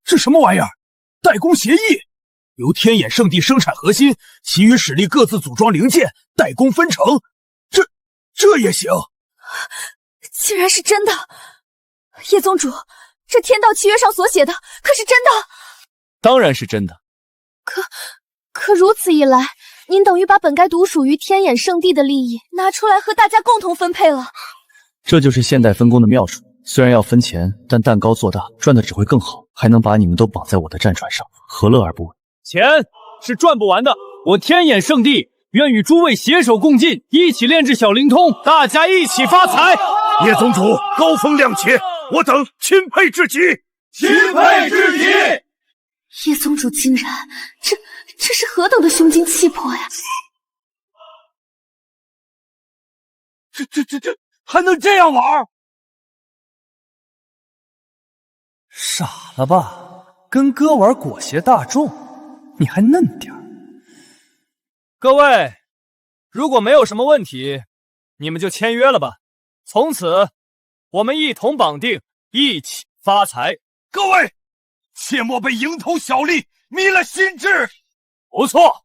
这什么玩意儿？代工协议，由天眼圣地生产核心，其余使力各自组装零件，代工分成。这也行？竟然是真的！叶宗主，这天道契约上所写的可是真的？当然是真的。可如此一来，您等于把本该独属于天眼圣地的利益拿出来和大家共同分配了。这就是现代分工的妙处。虽然要分钱，但蛋糕做大，赚的只会更好，还能把你们都绑在我的战船上，何乐而不为？钱是赚不完的，我天眼圣地愿与诸位携手共进，一起炼制小灵通，大家一起发财。叶宗主高风亮节，我等钦佩至极，钦佩至极。叶宗主竟然，这是何等的胸襟气魄呀！这还能这样玩？傻了吧？跟哥玩裹挟大众，你还嫩点儿。各位，如果没有什么问题，你们就签约了吧。从此，我们一同绑定，一起发财。各位，切莫被蝇头小利迷了心智。不错，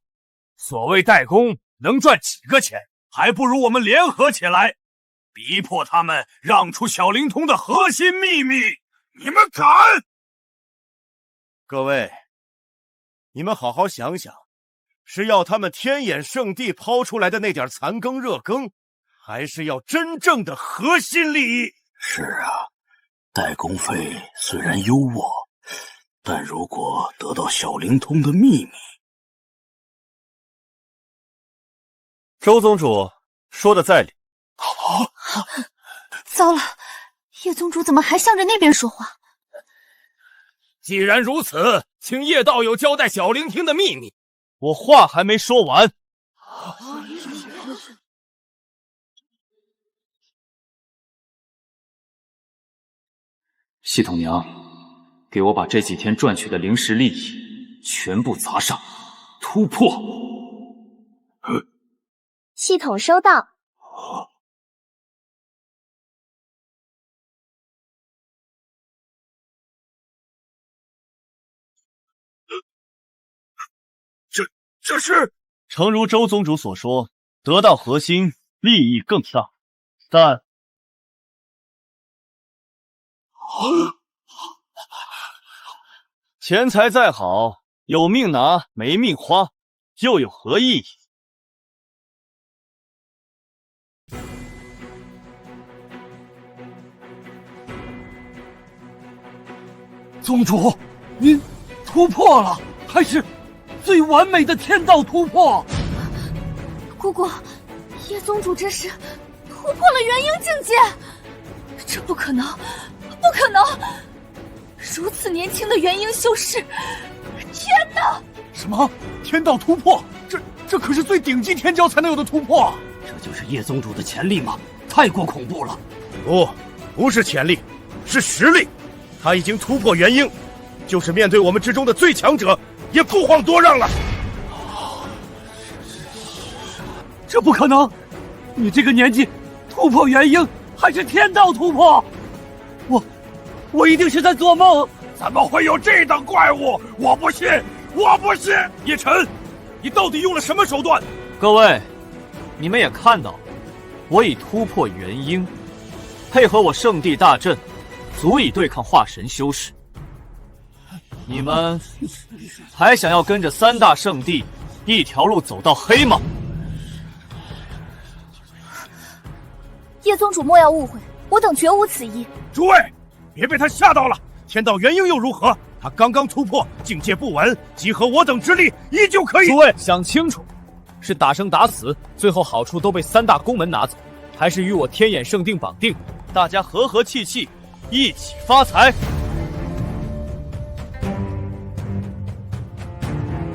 所谓代工能赚几个钱，还不如我们联合起来，逼迫他们让出小灵通的核心秘密。你们敢？各位，你们好好想想，是要他们天眼圣地抛出来的那点残羹热羹，还是要真正的核心利益？是啊，代工费虽然优渥，但如果得到小灵通的秘密……周宗主说的在理。糟了，叶宗主怎么还向着那边说话？既然如此，请叶道友交代小灵听的秘密。我话还没说完。系统娘，给我把这几天赚取的灵石利益全部砸上，突破！系统收到。这是诚如周宗主所说，得到核心利益更大，但钱财再好，有命拿没命花，又有何意义？宗主，您突破了，还是最完美的天道突破！姑姑，叶宗主这是突破了元婴境界，这不可能，不可能！如此年轻的元婴修士，天哪！什么天道突破？这可是最顶级天骄才能有的突破！这就是叶宗主的潜力吗？太过恐怖了！不是潜力，是实力。他已经突破元婴，就是面对我们之中的最强者，也不遑多让了。这不可能！你这个年纪突破元婴，还是天道突破？我一定是在做梦！怎么会有这等怪物？我不信！我不信！叶晨，你到底用了什么手段？各位，你们也看到，我已突破元婴，配合我圣地大阵，足以对抗化神修士。你们还想要跟着三大圣地一条路走到黑吗？叶宗主莫要误会，我等绝无此意。诸位，别被他吓到了。天道元婴又如何？他刚刚突破，境界不稳，集合我等之力，依旧可以。诸位想清楚，是打生打死，最后好处都被三大宫门拿走，还是与我天眼圣定绑定，大家和和气气，一起发财。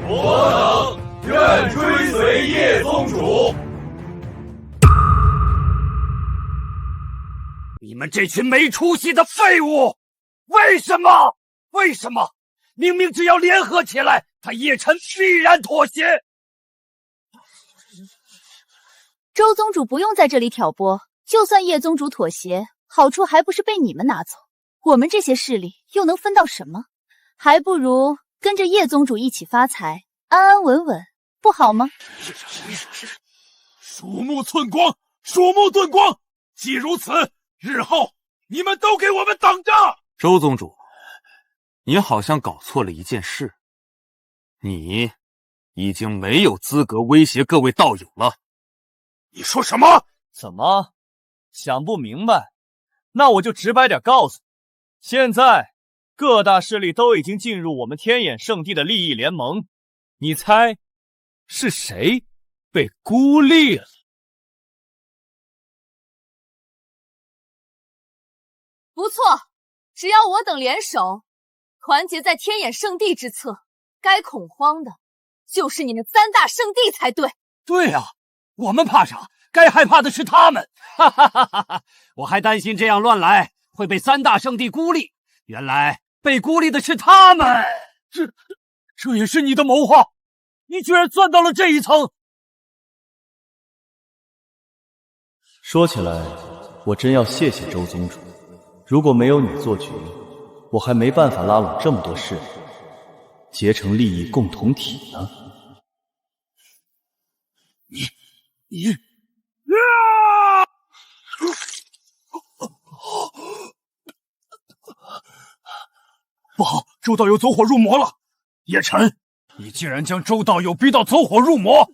我等愿追随叶宗主。你们这群没出息的废物！为什么？为什么？明明只要联合起来，他叶晨必然妥协。周宗主不用在这里挑拨，就算叶宗主妥协，好处还不是被你们拿走？我们这些势力又能分到什么？还不如跟着叶宗主一起发财，安安稳稳，不好吗？鼠目寸光，鼠目寸光。既如此，日后你们都给我们等着！周宗主，你好像搞错了一件事，你已经没有资格威胁各位道友了。你说什么？怎么想不明白？那我就直白点告诉你，现在各大势力都已经进入我们天眼圣地的利益联盟，你猜是谁被孤立了？不错，只要我等联手，团结在天眼圣地之侧，该恐慌的就是你们三大圣地才对。对啊，我们怕啥？该害怕的是他们！哈哈哈哈哈！我还担心这样乱来会被三大圣地孤立，原来被孤立的是他们。这也是你的谋划？你居然算到了这一层！说起来，我真要谢谢周宗主。如果没有你做局，我还没办法拉拢这么多势力，结成利益共同体呢。你不好，周道友走火入魔了！叶晨，你竟然将周道友逼到走火入魔，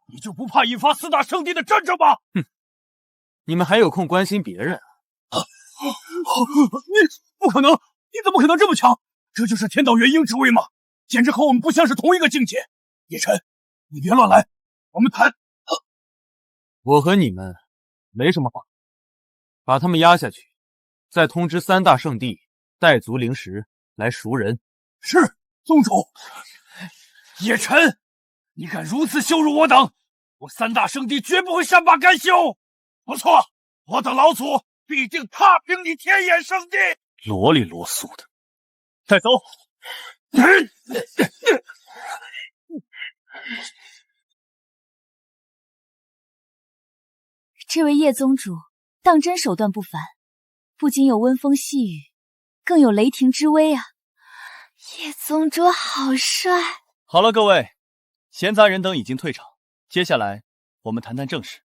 你就不怕引发四大圣地的战争吗？哼，你们还有空关心别人啊？你不可能！你怎么可能这么强？这就是天道元婴之威吗？简直和我们不像是同一个境界。叶晨，你别乱来，我们谈。我和你们没什么话，把他们压下去，再通知三大圣地带足灵石来赎人。是，宗主。叶晨，你敢如此羞辱我等，我三大圣地绝不会善罢甘休。不错，我等老祖必定踏平你天眼圣地。啰里啰嗦的，带走。这位叶宗主当真手段不凡，不仅有温风细雨，更有雷霆之威啊！叶宗主好帅！好了，各位，闲杂人等已经退场，接下来我们谈谈正事。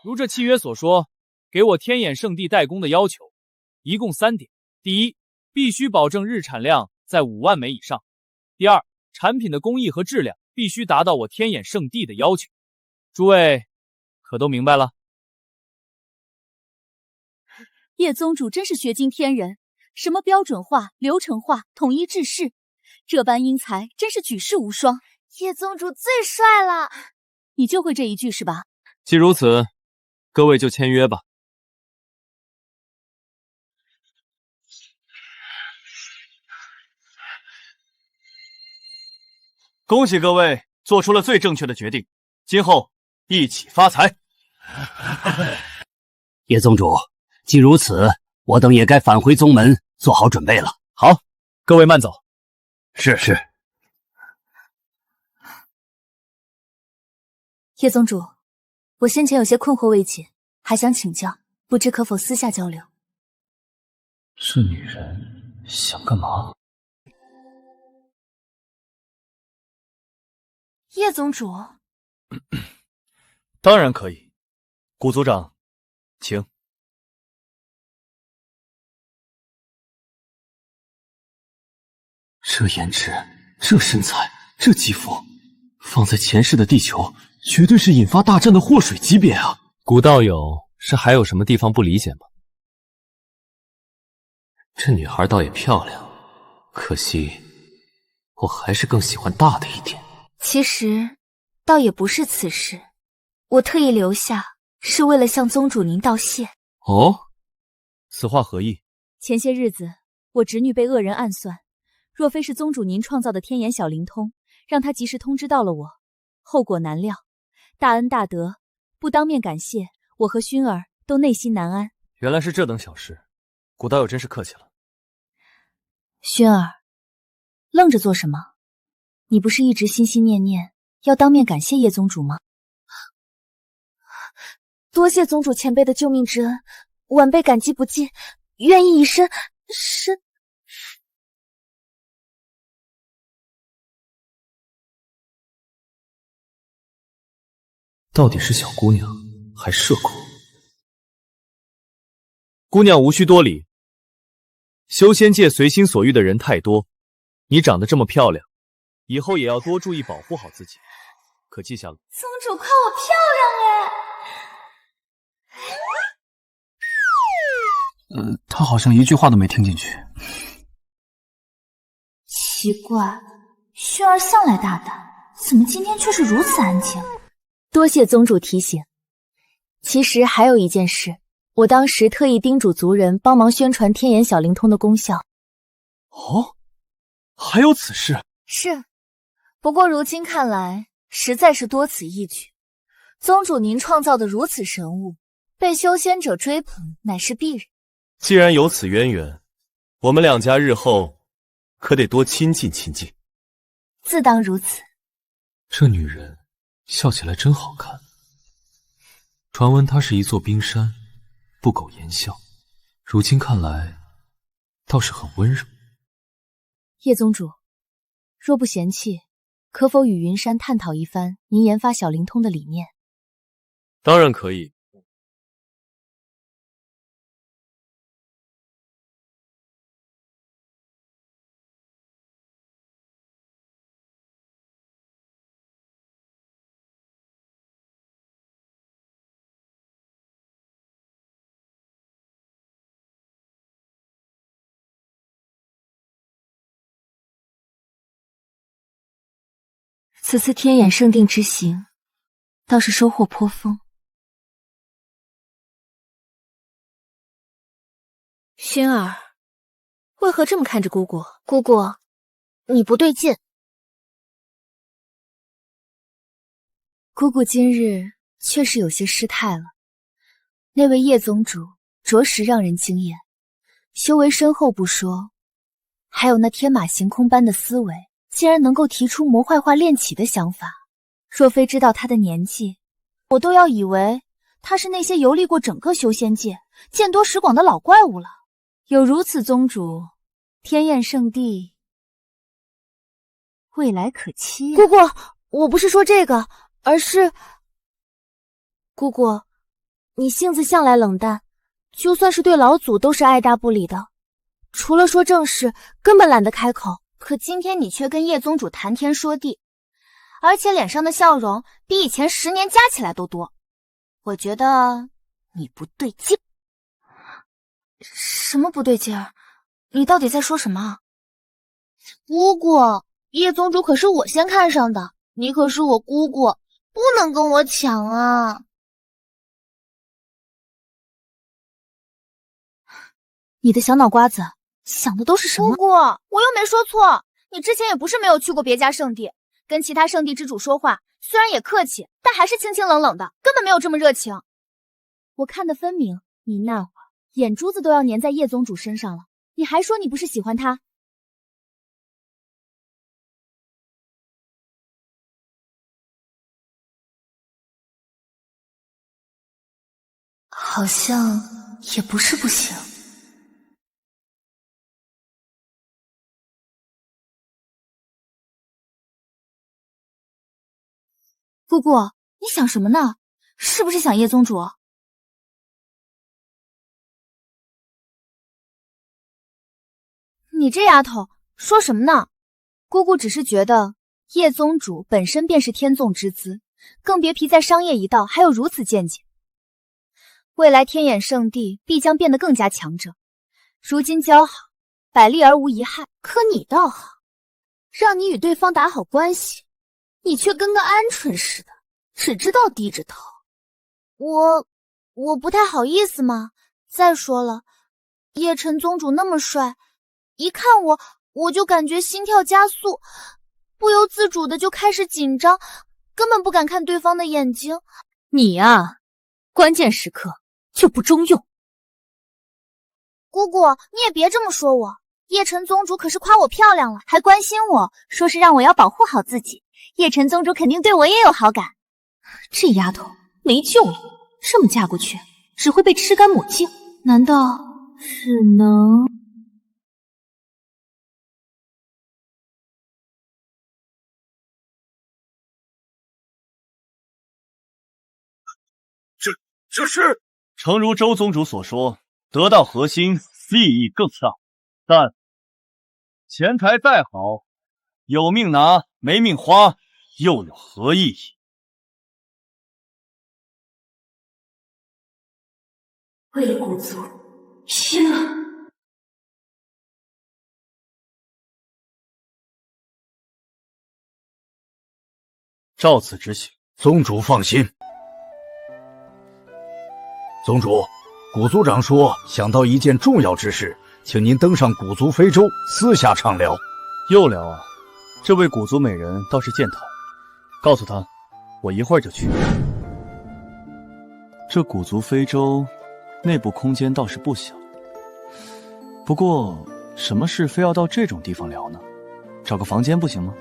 如这契约所说，给我天眼圣地代工的要求一共3点：第一，必须保证日产量在5万枚以上；第二，产品的工艺和质量必须达到我天眼圣地的要求。诸位可都明白了？叶宗主真是学惊天人，什么标准化、流程化、统一制式，这般英才真是举世无双。叶宗主最帅了！你就会这一句是吧？既如此，各位就签约吧。恭喜各位做出了最正确的决定，今后一起发财。叶宗主，既如此，我等也该返回宗门，做好准备了。好，各位慢走。是。叶宗主，我先前有些困惑未解，还想请教，不知可否私下交流？是女人想干嘛？叶宗主，当然可以。古族长，请。这颜值，这身材，这肌肤，放在前世的地球，绝对是引发大战的祸水级别啊！古道友是还有什么地方不理解吗？这女孩倒也漂亮，可惜我还是更喜欢大的一点。其实倒也不是此事，我特意留下是为了向宗主您道谢。哦，此话何意？前些日子我侄女被恶人暗算，若非是宗主您创造的天眼小灵通，让她及时通知到了我，后果难料。大恩大德，不当面感谢，我和薰儿都内心难安。原来是这等小事，古道友真是客气了。薰儿，愣着做什么？你不是一直心心念念要当面感谢叶宗主吗？多谢宗主前辈的救命之恩，晚辈感激不尽，愿意以身。到底是小姑娘还是社恐？姑娘无需多礼，修仙界随心所欲的人太多，你长得这么漂亮，以后也要多注意保护好自己，可记下了。宗主夸我漂亮哎！他好像一句话都没听进去。奇怪，薰儿向来大胆，怎么今天却是如此安静？多谢宗主提醒。其实还有一件事，我当时特意叮嘱族人帮忙宣传天眼小灵通的功效。哦，还有此事？是，不过如今看来，实在是多此一举。宗主您创造的如此神物，被修仙者追捧，乃是必然。既然有此渊源，我们两家日后可得多亲近亲近。自当如此。这女人笑起来真好看。传闻她是一座冰山，不苟言笑，如今看来倒是很温柔。叶宗主，若不嫌弃，可否与云山探讨一番您研发小灵通的理念？当然可以。此次天眼圣定之行，倒是收获颇丰。薰儿，为何这么看着姑姑？姑姑，你不对劲。姑姑今日确实有些失态了。那位叶宗主着实让人惊艳，修为深厚不说，还有那天马行空般的思维，竟然能够提出魔幻化炼体的想法。若非知道他的年纪，我都要以为他是那些游历过整个修仙界、见多识广的老怪物了。有如此宗主，天焰圣地未来可期啊。姑姑，我不是说这个，而是……姑姑，你性子向来冷淡，就算是对老祖都是爱答不理的，除了说正事，根本懒得开口。可今天你却跟叶宗主谈天说地，而且脸上的笑容比以前10年加起来都多。我觉得你不对劲。什么不对劲儿？你到底在说什么？姑姑，叶宗主可是我先看上的，你可是我姑姑，不能跟我抢啊！你的小脑瓜子想的都是什么？姑姑，我又没说错，你之前也不是没有去过别家圣地，跟其他圣地之主说话，虽然也客气，但还是清清冷冷的，根本没有这么热情。我看得分明，你那会儿眼珠子都要粘在叶宗主身上了，你还说你不是喜欢他？好像也不是不行。姑姑，你想什么呢？是不是想叶宗主？你这丫头说什么呢？姑姑只是觉得叶宗主本身便是天纵之资，更别提在商业一道还有如此见解。未来天眼圣地必将变得更加强者。如今交好，百利而无一害。可你倒好，让你与对方打好关系，你却跟个鹌鹑似的，只知道低着头。我不太好意思嘛。再说了，叶晨宗主那么帅，一看我就感觉心跳加速，不由自主的就开始紧张，根本不敢看对方的眼睛。你呀，关键时刻就不中用。姑姑，你也别这么说我，叶晨宗主可是夸我漂亮了，还关心我，说是让我要保护好自己。叶晨宗主肯定对我也有好感。这丫头没救了，这么嫁过去，只会被吃干抹净。难道只能……这是诚如周宗主所说，得道核心，利益更上。但钱财再好，有命拿没命花，又有何意义？为了古族，拼了！照此执行。宗主放心。宗主，古族长说想到一件重要之事，请您登上古族非洲私下畅聊。又聊啊？这位古族美人倒是健谈，告诉她，我一会儿就去。这古族非洲内部空间倒是不小，不过什么事非要到这种地方聊呢？找个房间不行吗？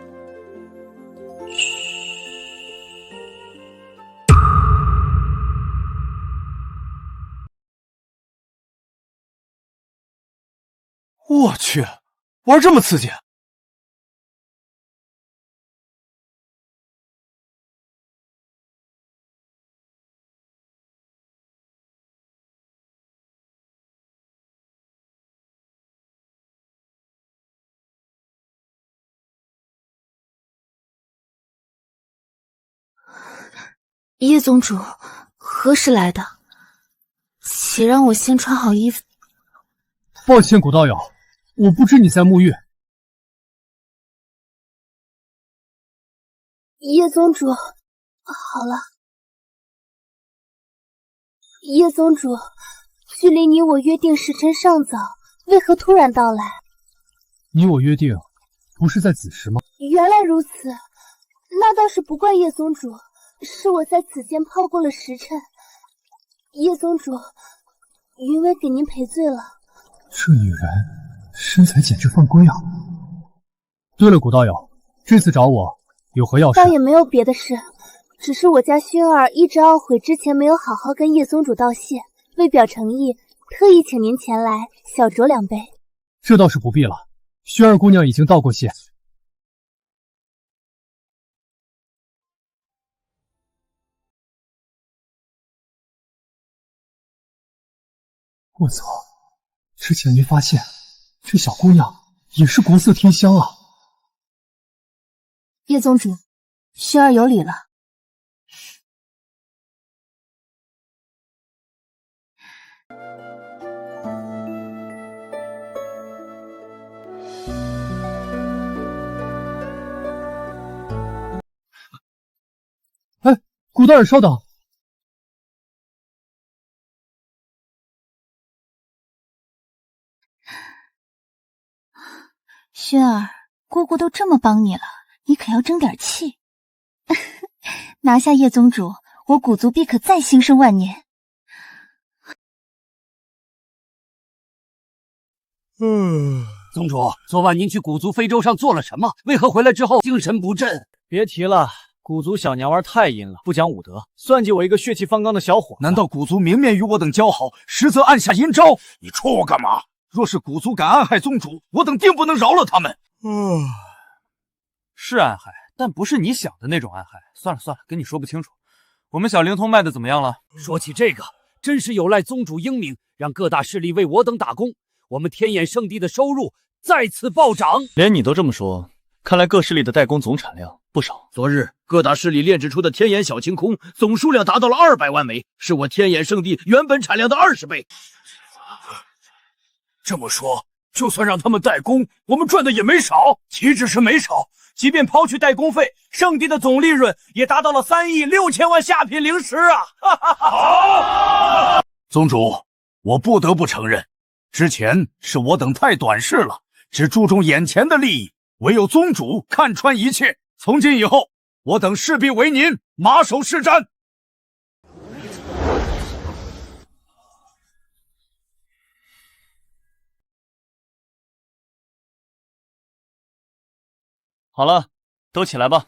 我去，玩这么刺激！叶宗主何时来的？且让我先穿好衣服。抱歉，古道友，我不知你在沐浴。叶宗主，好了。叶宗主，距离你我约定时辰尚早，为何突然到来？你我约定，不是在子时吗？原来如此，那倒是不怪叶宗主，是我在此间抛过了时辰。叶宗主，云薇给您赔罪了。这女人身材简直犯规啊！对了，古道友，这次找我有何要事？倒也没有别的事，只是我家薰儿一直懊悔之前没有好好跟叶宗主道谢，为表诚意，特意请您前来小酌2杯。这倒是不必了，薰儿姑娘已经道过谢。我操！之前没发现，这小姑娘也是国色天香啊！叶宗主，薰儿有礼了。哎，古道尔，稍等。薰儿，姑姑都这么帮你了，你可要争点气。拿下叶宗主，我古族必可再兴盛万年。宗主，昨晚您去古族非洲上做了什么？为何回来之后精神不振？别提了，古族小娘娃太阴了，不讲武德，算计我一个血气方刚的小伙子。难道古族明面与我等交好，实则暗下阴招？你戳我干嘛？若是古族敢暗害宗主，我等定不能饶了他们。是暗害，但不是你想的那种暗害。算了算了，跟你说不清楚。我们小灵通卖的怎么样了？说起这个，真是有赖宗主英明，让各大势力为我等打工，我们天眼圣地的收入再次暴涨。连你都这么说，看来各势力的代工总产量不少。昨日各大势力炼制出的天眼小晴空总数量达到了200万枚，是我天眼圣地原本产量的20倍。这么说，就算让他们代工，我们赚的也没少。岂止是没少，即便抛去代工费，圣地的总利润也达到了3亿6千万下品灵石啊！宗主，我不得不承认，之前是我等太短视了，只注重眼前的利益，唯有宗主看穿一切。从今以后，我等势必为您马首是瞻。好了，都起来吧。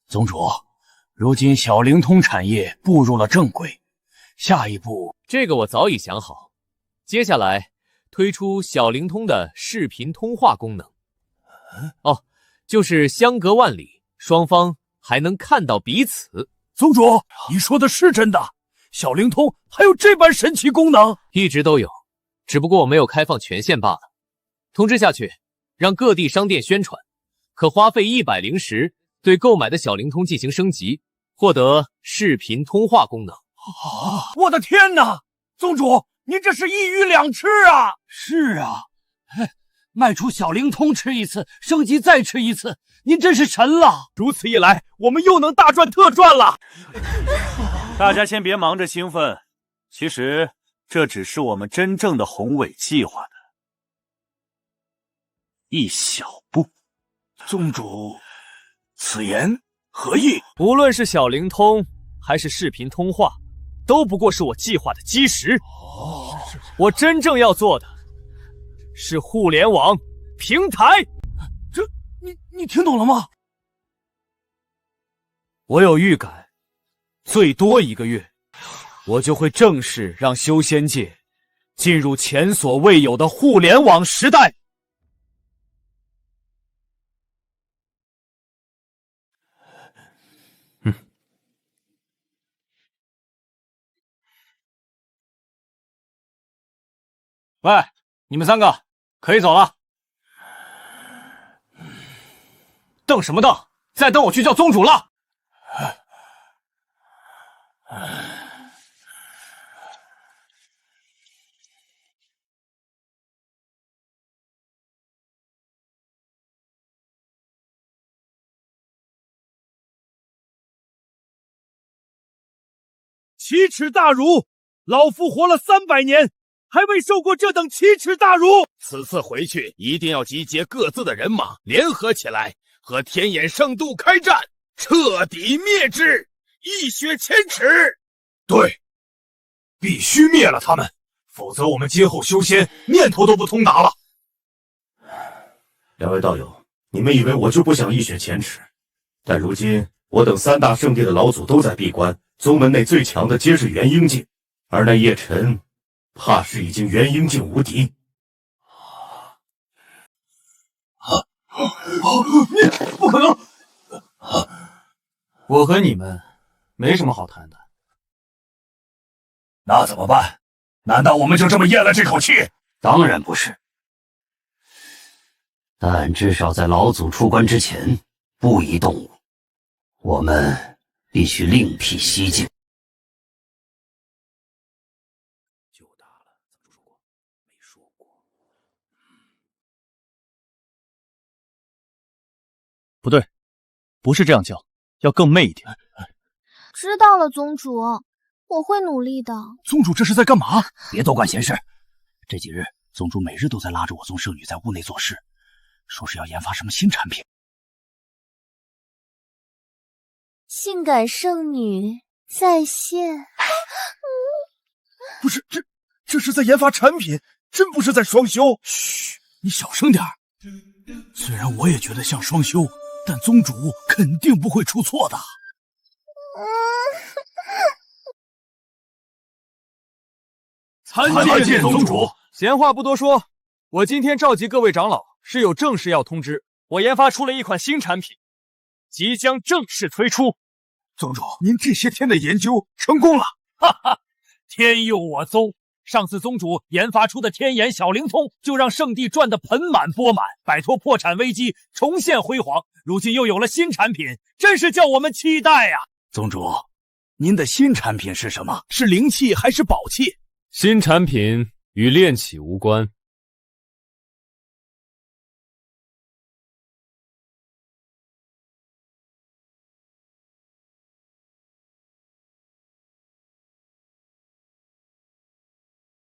宗主，如今小灵通产业步入了正轨，下一步……这个我早已想好，接下来推出小灵通的视频通话功能。哦，就是相隔万里，双方还能看到彼此。宗主，你说的是真的？小灵通还有这般神奇功能？一直都有，只不过我没有开放权限罢了。通知下去，让各地商店宣传，可花费100灵石对购买的小灵通进行升级，获得视频通话功能。我的天哪！宗主，您这是一鱼两吃啊！是啊，卖出小灵通吃一次，升级再吃一次，您真是神了！如此一来，我们又能大赚特赚了。大家先别忙着兴奋，其实这只是我们真正的宏伟计划的一小步。宗主，此言何意？无论是小灵通还是视频通话，都不过是我计划的基石。我真正要做的是互联网平台。这，你听懂了吗？我有预感，最多1个月，我就会正式让修仙界进入前所未有的互联网时代。喂，你们3个可以走了。瞪什么瞪？再瞪我去叫宗主了。奇耻大辱！老夫活了300年，还未受过这等奇耻大辱！此次回去一定要集结各自的人马，联合起来，和天眼圣度开战，彻底灭之，一雪前耻。对，必须灭了他们，否则我们今后修仙念头都不通达了。2位道友，你们以为我就不想一雪前耻？但如今我等3大圣地的老祖都在闭关，宗门内最强的皆是元婴境，而那叶辰怕是已经元婴境无敌。你不可能！我和你们没什么好谈的。那怎么办？难道我们就这么咽了这口气？当然不是，但至少在老祖出关之前，不宜动武。我们必须另辟蹊径。不对，不是这样叫，要更媚一点。知道了，宗主，我会努力的。宗主这是在干嘛？别多管闲事。这几日，宗主每日都在拉着我宗圣女在屋内做事，说是要研发什么新产品。性感圣女在线。不是，这是在研发产品，真不是在双修。嘘，你小声点。虽然我也觉得像双修，但宗主肯定不会出错的。参见宗主。闲话不多说，我今天召集各位长老是有正事要通知。我研发出了一款新产品，即将正式推出。宗主，您这些天的研究成功了，哈哈！天佑我宗，上次宗主研发出的天眼小灵通，就让圣地赚得盆满钵满，摆脱破产危机，重现辉煌。如今又有了新产品，真是叫我们期待呀！宗主，您的新产品是什么？是灵器还是宝器？新产品与炼器无关。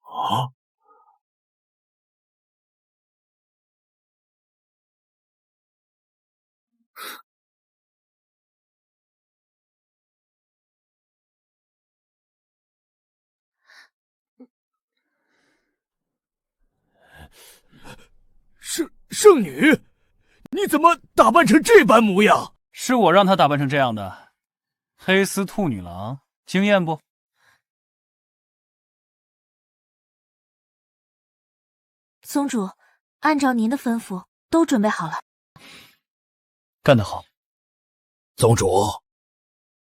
啊！圣女，你怎么打扮成这般模样？是我让她打扮成这样的。黑丝兔女郎，惊艳不？宗主，按照您的吩咐，都准备好了。干得好。宗主，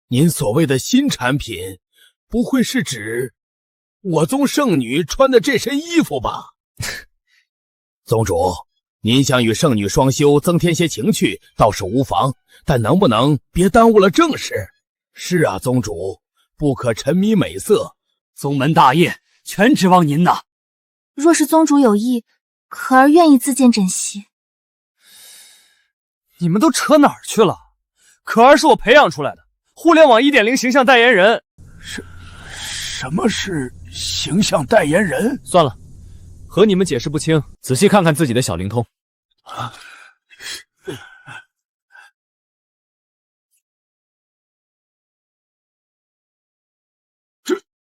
您所谓的新产品，不会是指我宗圣女穿的这身衣服吧？宗主，您想与圣女双修，增添些情趣，倒是无妨，但能不能别耽误了正事？是啊，宗主，不可沉迷美色，宗门大业全指望您呐。若是宗主有意，可儿愿意自荐枕席。你们都扯哪儿去了？可儿是我培养出来的互联网 1.0 形象代言人。什么是形象代言人？算了，和你们解释不清，仔细看看自己的小灵通。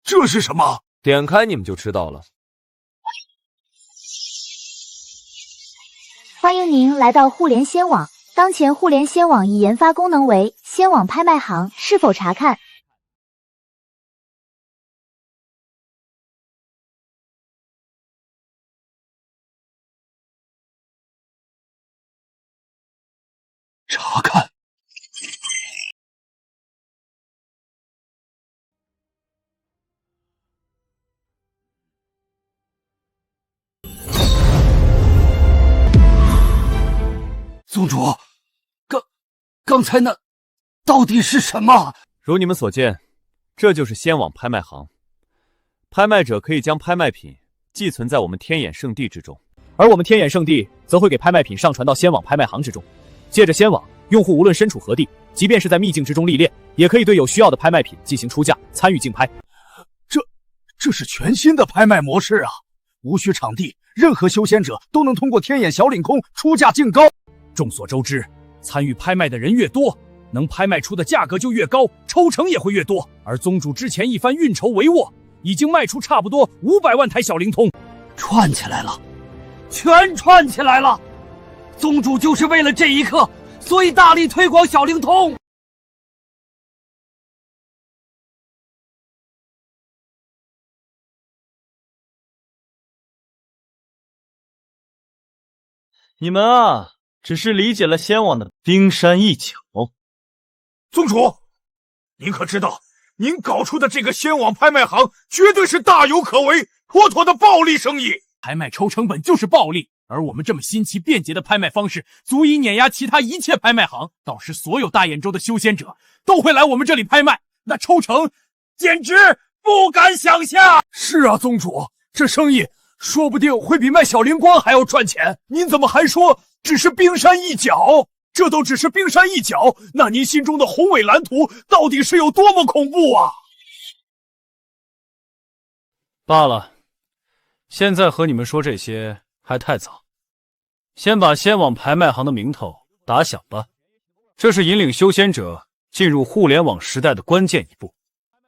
这是什么？点开你们就知道了。欢迎您来到互联仙网。当前互联仙网已研发功能为仙网拍卖行，是否查看？查看。宗主，刚才那到底是什么？如你们所见，这就是仙网拍卖行。拍卖者可以将拍卖品寄存在我们天眼圣地之中，而我们天眼圣地则会给拍卖品上传到仙网拍卖行之中。借着仙网，用户无论身处何地，即便是在秘境之中历练，也可以对有需要的拍卖品进行出价，参与竞拍。这是全新的拍卖模式啊！无需场地，任何修仙者都能通过天眼小领空出价竞高。众所周知，参与拍卖的人越多，能拍卖出的价格就越高，抽成也会越多。而宗主之前一番运筹帷幄，已经卖出差不多500万台小灵通，串起来了，全串起来了。宗主就是为了这一刻，所以大力推广小灵通。你们啊，只是理解了仙网的冰山一角。宗主，您可知道，您搞出的这个仙网拍卖行绝对是大有可为，妥妥的暴利生意。拍卖抽成本就是暴利，而我们这么新奇便捷的拍卖方式，足以碾压其他一切拍卖行。到时所有大兖州的修仙者都会来我们这里拍卖，那抽成简直不敢想象。是啊，宗主，这生意说不定会比卖小灵光还要赚钱。您怎么还说只是冰山一角？这都只是冰山一角，那您心中的宏伟蓝图到底是有多么恐怖啊？罢了，现在和你们说这些还太早，先把仙网拍卖行的名头打响吧。这是引领修仙者进入互联网时代的关键一步，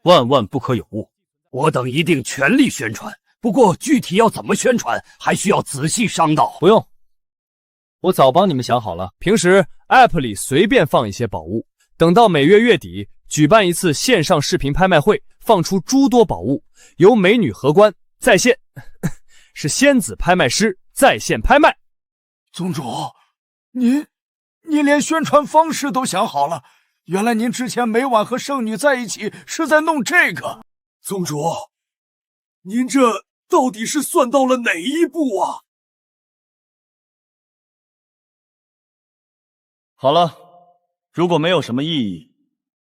万万不可有误。我等一定全力宣传，不过具体要怎么宣传，还需要仔细商讨。不用，我早帮你们想好了。平时 App 里随便放一些宝物，等到每月月底举办一次线上视频拍卖会，放出诸多宝物，由美女荷官在线，是仙子拍卖师在线拍卖。宗主，您连宣传方式都想好了，原来您之前每晚和圣女在一起是在弄这个。宗主，您这到底是算到了哪一步啊？好了，如果没有什么异议，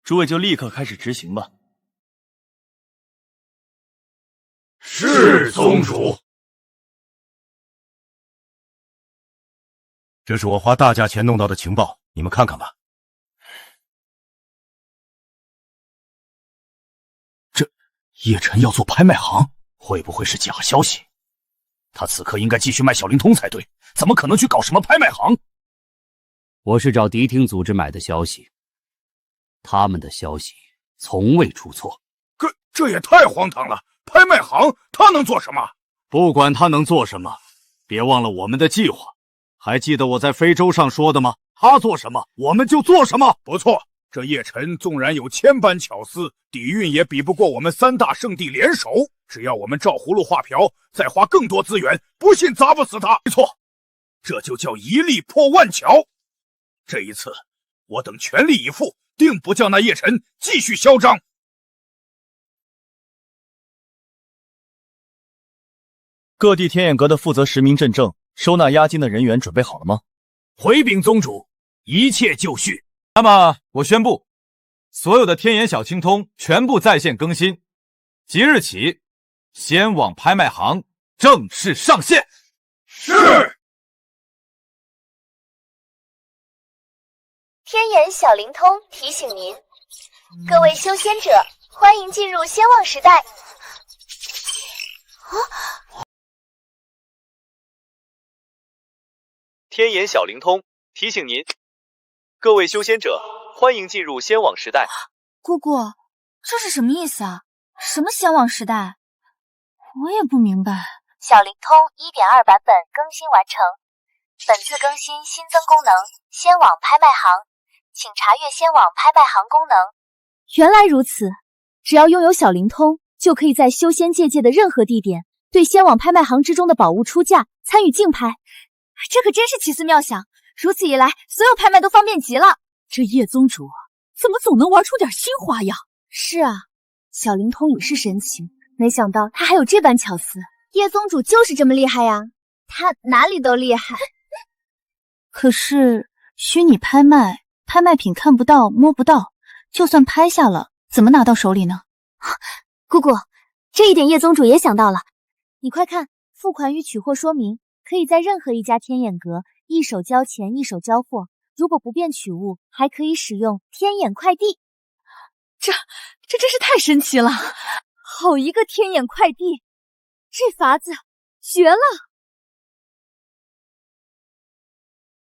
诸位就立刻开始执行吧。是宗主。这是我花大价钱弄到的情报，你们看看吧。这叶晨要做拍卖行，会不会是假消息？他此刻应该继续卖小灵通才对，怎么可能去搞什么拍卖行？我是找迪厅组织买的消息，他们的消息从未出错。这也太荒唐了！拍卖行他能做什么？不管他能做什么，别忘了我们的计划。还记得我在非洲上说的吗？他做什么，我们就做什么。不错，这叶晨纵然有千般巧思，底蕴也比不过我们三大圣地联手。只要我们照葫芦画瓢，再花更多资源，不信砸不死他。没错，这就叫一力破万巧。这一次，我等全力以赴，定不叫那叶晨继续嚣张。各地天眼阁的负责实名认证、收纳押金的人员准备好了吗？回禀宗主，一切就绪。那么，我宣布，所有的天眼小青通全部在线更新，即日起，仙网拍卖行正式上线。是。天眼小灵通提醒您，各位修仙者，欢迎进入仙网时代。天眼小灵通提醒您，各位修仙者，欢迎进入仙网时代。姑姑，这是什么意思啊？什么仙网时代？我也不明白。小灵通 1.2 版本更新完成，本次更新新增功能仙网拍卖行，请查阅仙网拍卖行功能。原来如此，只要拥有小灵通，就可以在修仙界的任何地点对仙网拍卖行之中的宝物出价，参与竞拍。这可真是奇思妙想，如此一来，所有拍卖都方便极了。这叶宗主怎么总能玩出点新花样？是啊，小灵通已是神奇，没想到他还有这般巧思。叶宗主就是这么厉害呀，他哪里都厉害。可是虚拟拍卖，拍卖品看不到摸不到，就算拍下了，怎么拿到手里呢？姑姑，这一点叶宗主也想到了。你快看，付款与取货说明，可以在任何一家天眼阁一手交钱一手交货，如果不便取物，还可以使用天眼快递。这真是太神奇了！好一个天眼快递，这法子绝了！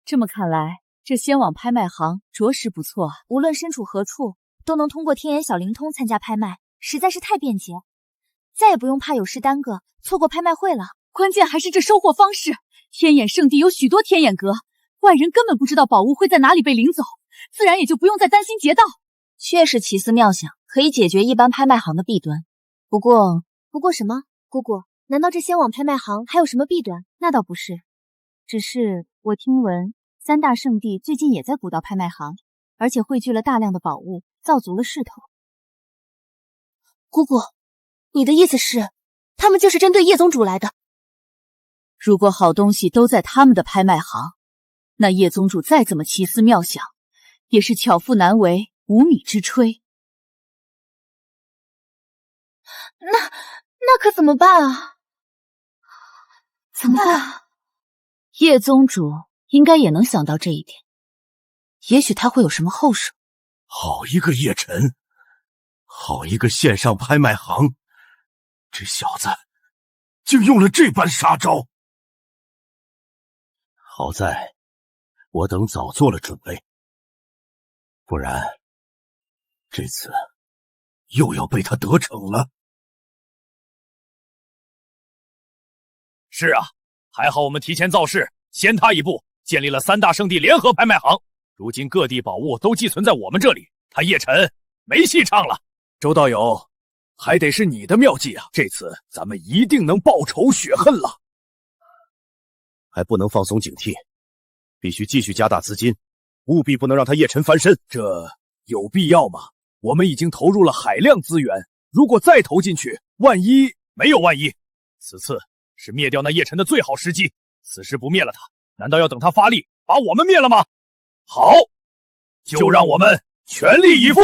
这么看来，这仙网拍卖行着实不错啊！无论身处何处，都能通过天眼小灵通参加拍卖，实在是太便捷，再也不用怕有事耽搁，错过拍卖会了。关键还是这收货方式，天眼圣地有许多天眼阁，外人根本不知道宝物会在哪里被领走，自然也就不用再担心劫盗。确实奇思妙想，可以解决一般拍卖行的弊端。不过什么？姑姑，难道这仙网拍卖行还有什么弊端？那倒不是，只是我听闻三大圣地最近也在鼓捣拍卖行，而且汇聚了大量的宝物，造足了势头。姑姑，你的意思是，他们就是针对叶宗主来的？如果好东西都在他们的拍卖行，那叶宗主再怎么奇思妙想，也是巧妇难为无米之炊。那可怎么办啊？怎么办？叶宗主应该也能想到这一点，也许他会有什么后手。好一个叶晨，好一个线上拍卖行，这小子竟用了这般杀招。好在我等早做了准备，不然这次又要被他得逞了。是啊，还好我们提前造势，先他一步，建立了三大圣地联合拍卖行。如今各地宝物都寄存在我们这里，他叶晨没戏唱了。周道友，还得是你的妙计啊！这次咱们一定能报仇雪恨了。还不能放松警惕，必须继续加大资金，务必不能让他叶晨翻身。这有必要吗？我们已经投入了海量资源，如果再投进去，万一没有万一，此次是灭掉那叶辰的最好时机。此时不灭了他，难道要等他发力把我们灭了吗？好，就让我们全力以赴。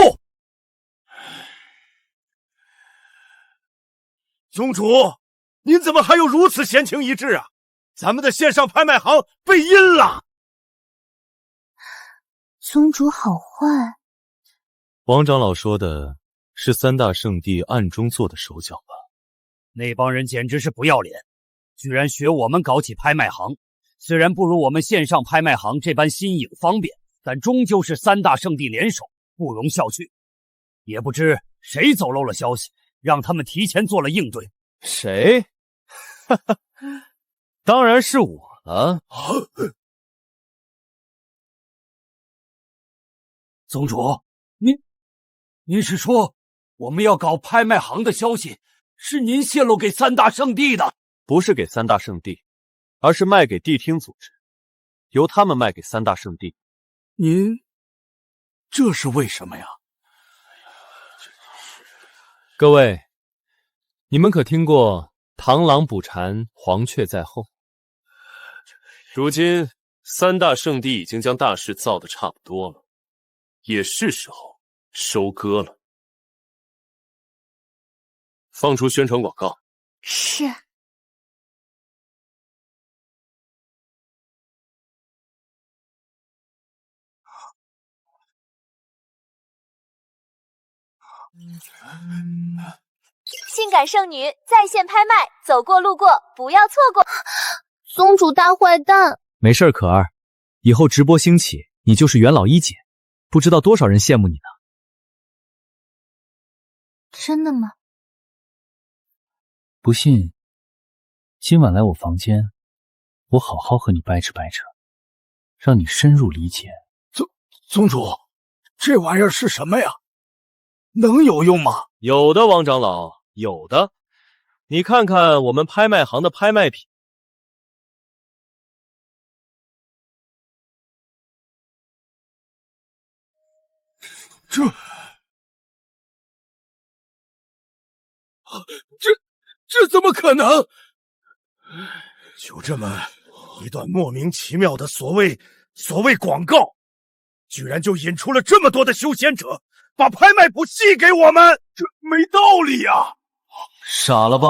宗主，您怎么还有如此闲情逸致啊？咱们的线上拍卖行被阴了。宗主好坏。王长老说的是三大圣地暗中做的手脚吧？那帮人简直是不要脸，居然学我们搞起拍卖行。虽然不如我们线上拍卖行这般新颖方便，但终究是三大圣地联手，不容小觑。也不知谁走漏了消息，让他们提前做了应对。谁？哈哈，当然是我了。宗主，您是说我们要搞拍卖行的消息是您泄露给三大圣地的？不是给三大圣地，而是卖给谛听组织，由他们卖给三大圣地。您这是为什么呀？各位，你们可听过螳螂捕蝉，黄雀在后？如今三大圣地已经将大事造得差不多了，也是时候收割了。放出宣传广告。是。性感圣女在线拍卖，走过路过不要错过。宗主大坏蛋。没事，可儿，以后直播兴起，你就是元老一姐，不知道多少人羡慕你呢。真的吗？不信，今晚来我房间，我好好和你掰扯掰扯，让你深入理解。宗主，这玩意儿是什么呀？能有用吗？有的，王长老，有的。你看看我们拍卖行的拍卖品。这怎么可能？就这么一段莫名其妙的所谓广告，居然就引出了这么多的修仙者，把拍卖谱寄给我们，这没道理呀！傻了吧？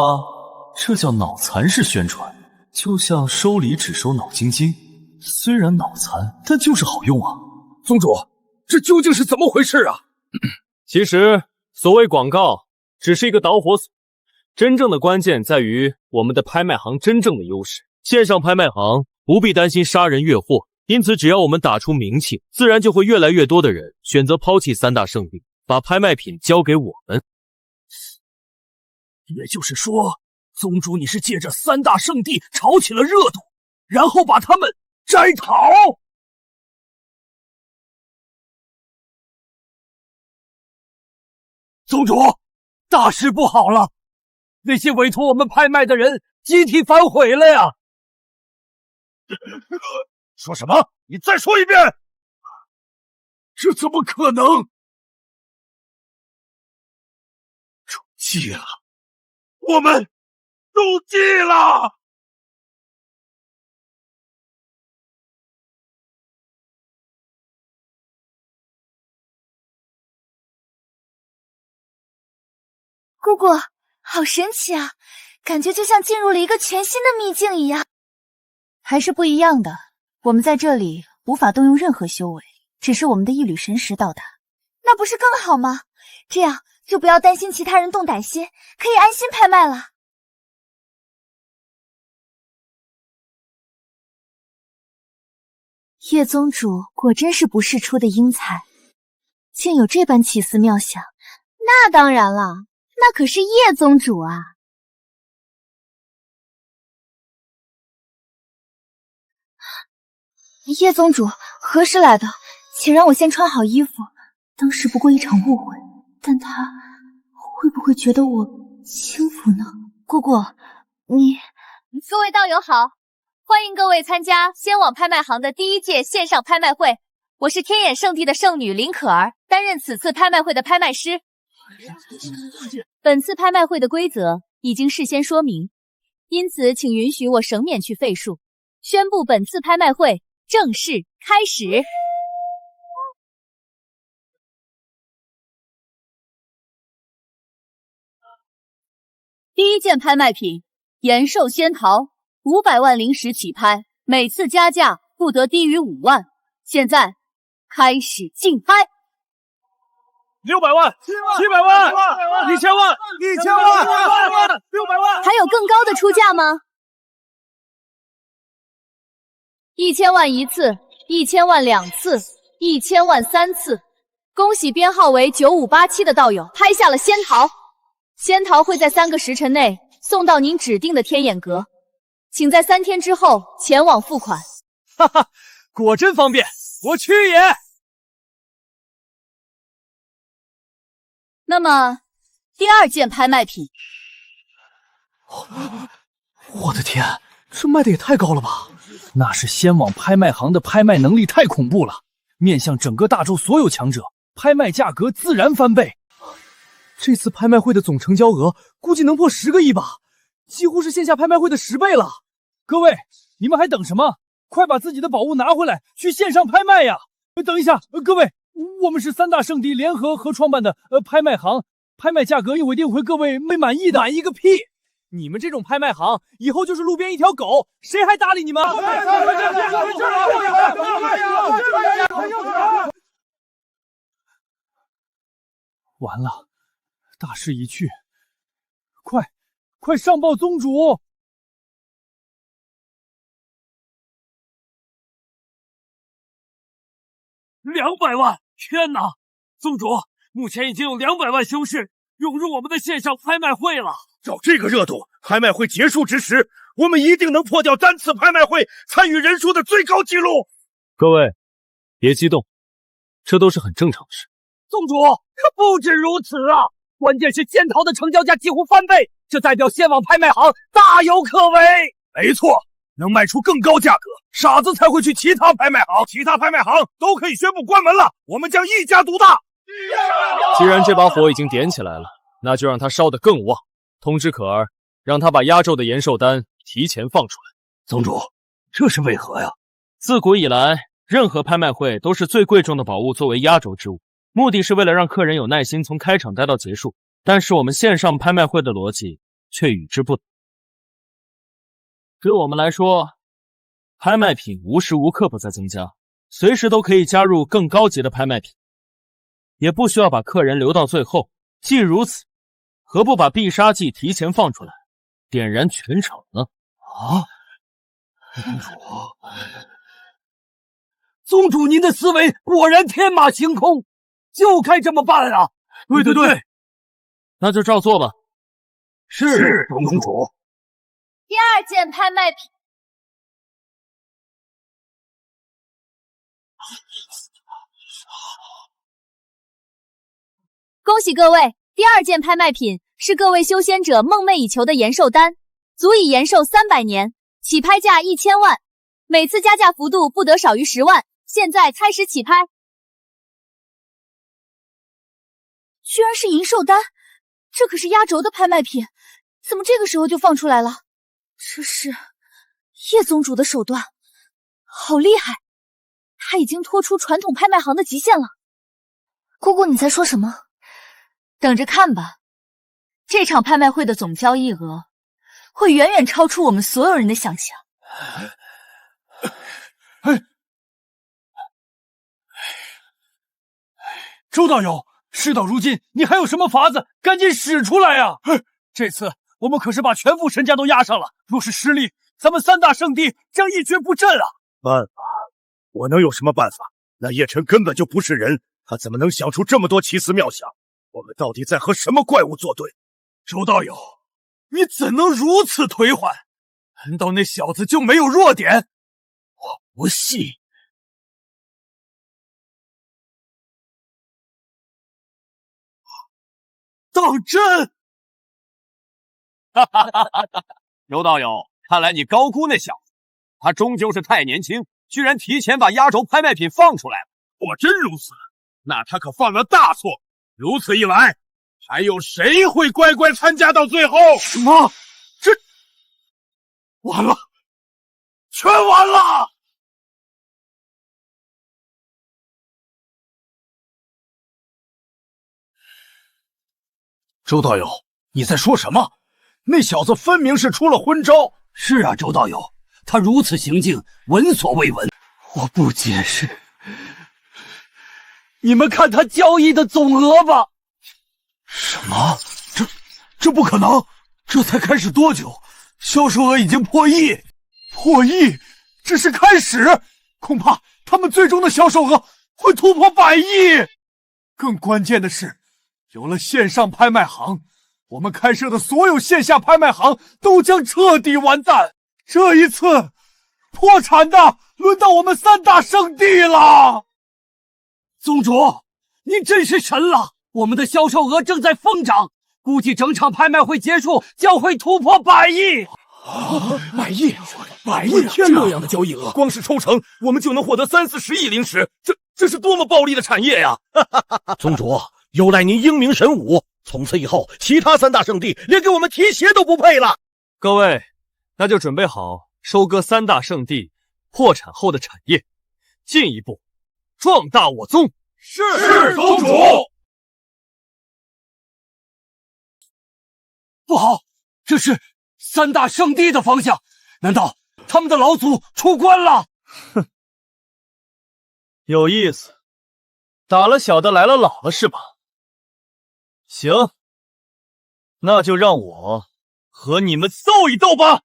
这叫脑残式宣传，就像收礼只收脑晶晶，虽然脑残，但就是好用啊！宗主，这究竟是怎么回事啊？其实所谓广告只是一个导火索，真正的关键在于我们的拍卖行真正的优势。线上拍卖行不必担心杀人越货，因此只要我们打出名气，自然就会越来越多的人选择抛弃三大圣地，把拍卖品交给我们。也就是说，宗主你是借着三大圣地炒起了热度，然后把他们摘桃。宗主，大事不好了！那些委托我们拍卖的人集体反悔了呀！说什么？你再说一遍！这怎么可能？中计了，我们中计了！姑姑，好神奇啊，感觉就像进入了一个全新的秘境一样。还是不一样的，我们在这里无法动用任何修为，只是我们的一缕神识到达。那不是更好吗？这样就不要担心其他人动歹心，可以安心拍卖了。叶宗主果真是不世出的英才，竟有这般奇思妙想。那当然了，那可是叶宗主啊。叶宗主何时来的？请让我先穿好衣服。当时不过一场误会，但他会不会觉得我轻浮呢？姑姑，你……各位道友好，欢迎各位参加仙网拍卖行的第1届线上拍卖会。我是天眼圣地的圣女林可儿，担任此次拍卖会的拍卖师。本次拍卖会的规则已经事先说明，因此请允许我省免去废数，宣布本次拍卖会正式开始。第一件拍卖品，延寿仙桃，500万灵石起拍，每次加价不得低于5万。现在开始竞拍。600万、700万、1000万、1000万、600万，还有更高的出价吗？1000万一次，1000万2次，1000万3次。恭喜编号为9587的道友拍下了仙桃。仙桃会在3个时辰内送到您指定的天眼阁，请在3天之后前往付款。哈哈，果真方便，我去也。那么，第二件拍卖品，我的天，这卖的也太高了吧！那是仙网拍卖行的拍卖能力太恐怖了，面向整个大洲所有强者，拍卖价格自然翻倍。这次拍卖会的总成交额估计能破10个亿吧，几乎是线下拍卖会的10倍了。各位，你们还等什么？快把自己的宝物拿回来，去线上拍卖呀！等一下，各位，我们是3大圣地联合创办的拍卖行，拍卖价格我一定会各位没满意的。满意个屁！你们这种拍卖行，以后就是路边一条狗，谁还搭理你们？完了，大势已去，快上报宗主！200万！天哪！宗主，目前已经有200万修士涌入我们的线上拍卖会了。照这个热度，拍卖会结束之时，我们一定能破掉单次拍卖会参与人数的最高纪录。各位，别激动，这都是很正常的事。宗主，可不止如此啊！关键是仙桃的成交价几乎翻倍，这代表仙网拍卖行大有可为。没错，能卖出更高价格，傻子才会去其他拍卖行，其他拍卖行都可以宣布关门了，我们将一家独大。既然这把火已经点起来了，那就让它烧得更旺。通知可儿，让他把压轴的延寿丹提前放出来。宗主，这是为何呀？自古以来，任何拍卖会都是最贵重的宝物作为压轴之物，目的是为了让客人有耐心从开场待到结束。但是我们线上拍卖会的逻辑却与之不同。对我们来说，拍卖品无时无刻不在增加，随时都可以加入更高级的拍卖品，也不需要把客人留到最后。既如此，何不把必杀技提前放出来，点燃全场呢？宗主，您的思维果然天马行空，就该这么办啊！对，那就照做吧。是，宗主。第二件拍卖品，恭喜各位！第二件拍卖品是各位修仙者梦寐以求的延寿丹，足以延寿300年，起拍价1000万，每次加价幅度不得少于10万。现在开始起拍。居然是银寿丹，这可是压轴的拍卖品，怎么这个时候就放出来了？这是叶宗主的手段，好厉害！他已经拖出传统拍卖行的极限了。姑姑，你在说什么？等着看吧，这场拍卖会的总交易额会远远超出我们所有人的想象。周道友，事到如今，你还有什么法子？赶紧使出来呀！这次我们可是把全副身家都押上了，若是失利，咱们3大圣地将一蹶不振啊！办法？我能有什么办法？那叶辰根本就不是人，他怎么能想出这么多奇思妙想？我们到底在和什么怪物作对？周道友，你怎能如此颓缓？难道那小子就没有弱点？我不信。当真？周道友，看来你高估那小子，他终究是太年轻，居然提前把压轴拍卖品放出来了。果真如此，那他可犯了大错。如此一来，还有谁会乖乖参加到最后？什么？全完了！周道友，你在说什么？那小子分明是出了昏招。是啊，周道友，他如此行径，闻所未闻。我不解释。你们看他交易的总额吧。什么？这不可能！这才开始多久，销售额已经破亿！破亿只是开始，恐怕他们最终的销售额会突破100亿。更关键的是，有了线上拍卖行，我们开设的所有线下拍卖行都将彻底完蛋。这一次，破产的轮到我们3大圣地了。宗主，您真是神了！我们的销售额正在疯长，估计整场拍卖会结束将会突破100亿。100亿！100亿！天哪！这样的交易额，光是抽成我们就能获得30-40亿灵石，这是多么暴利的产业呀！宗主，有赖您英明神武，从此以后，其他3大圣地连给我们提鞋都不配了。各位，那就准备好收割3大圣地破产后的产业，进一步壮大我宗。是宗主。不好，这是3大圣地的方向，难道他们的老祖出关了？哼，有意思，打了小的来了老了是吧？行，那就让我和你们斗一斗吧。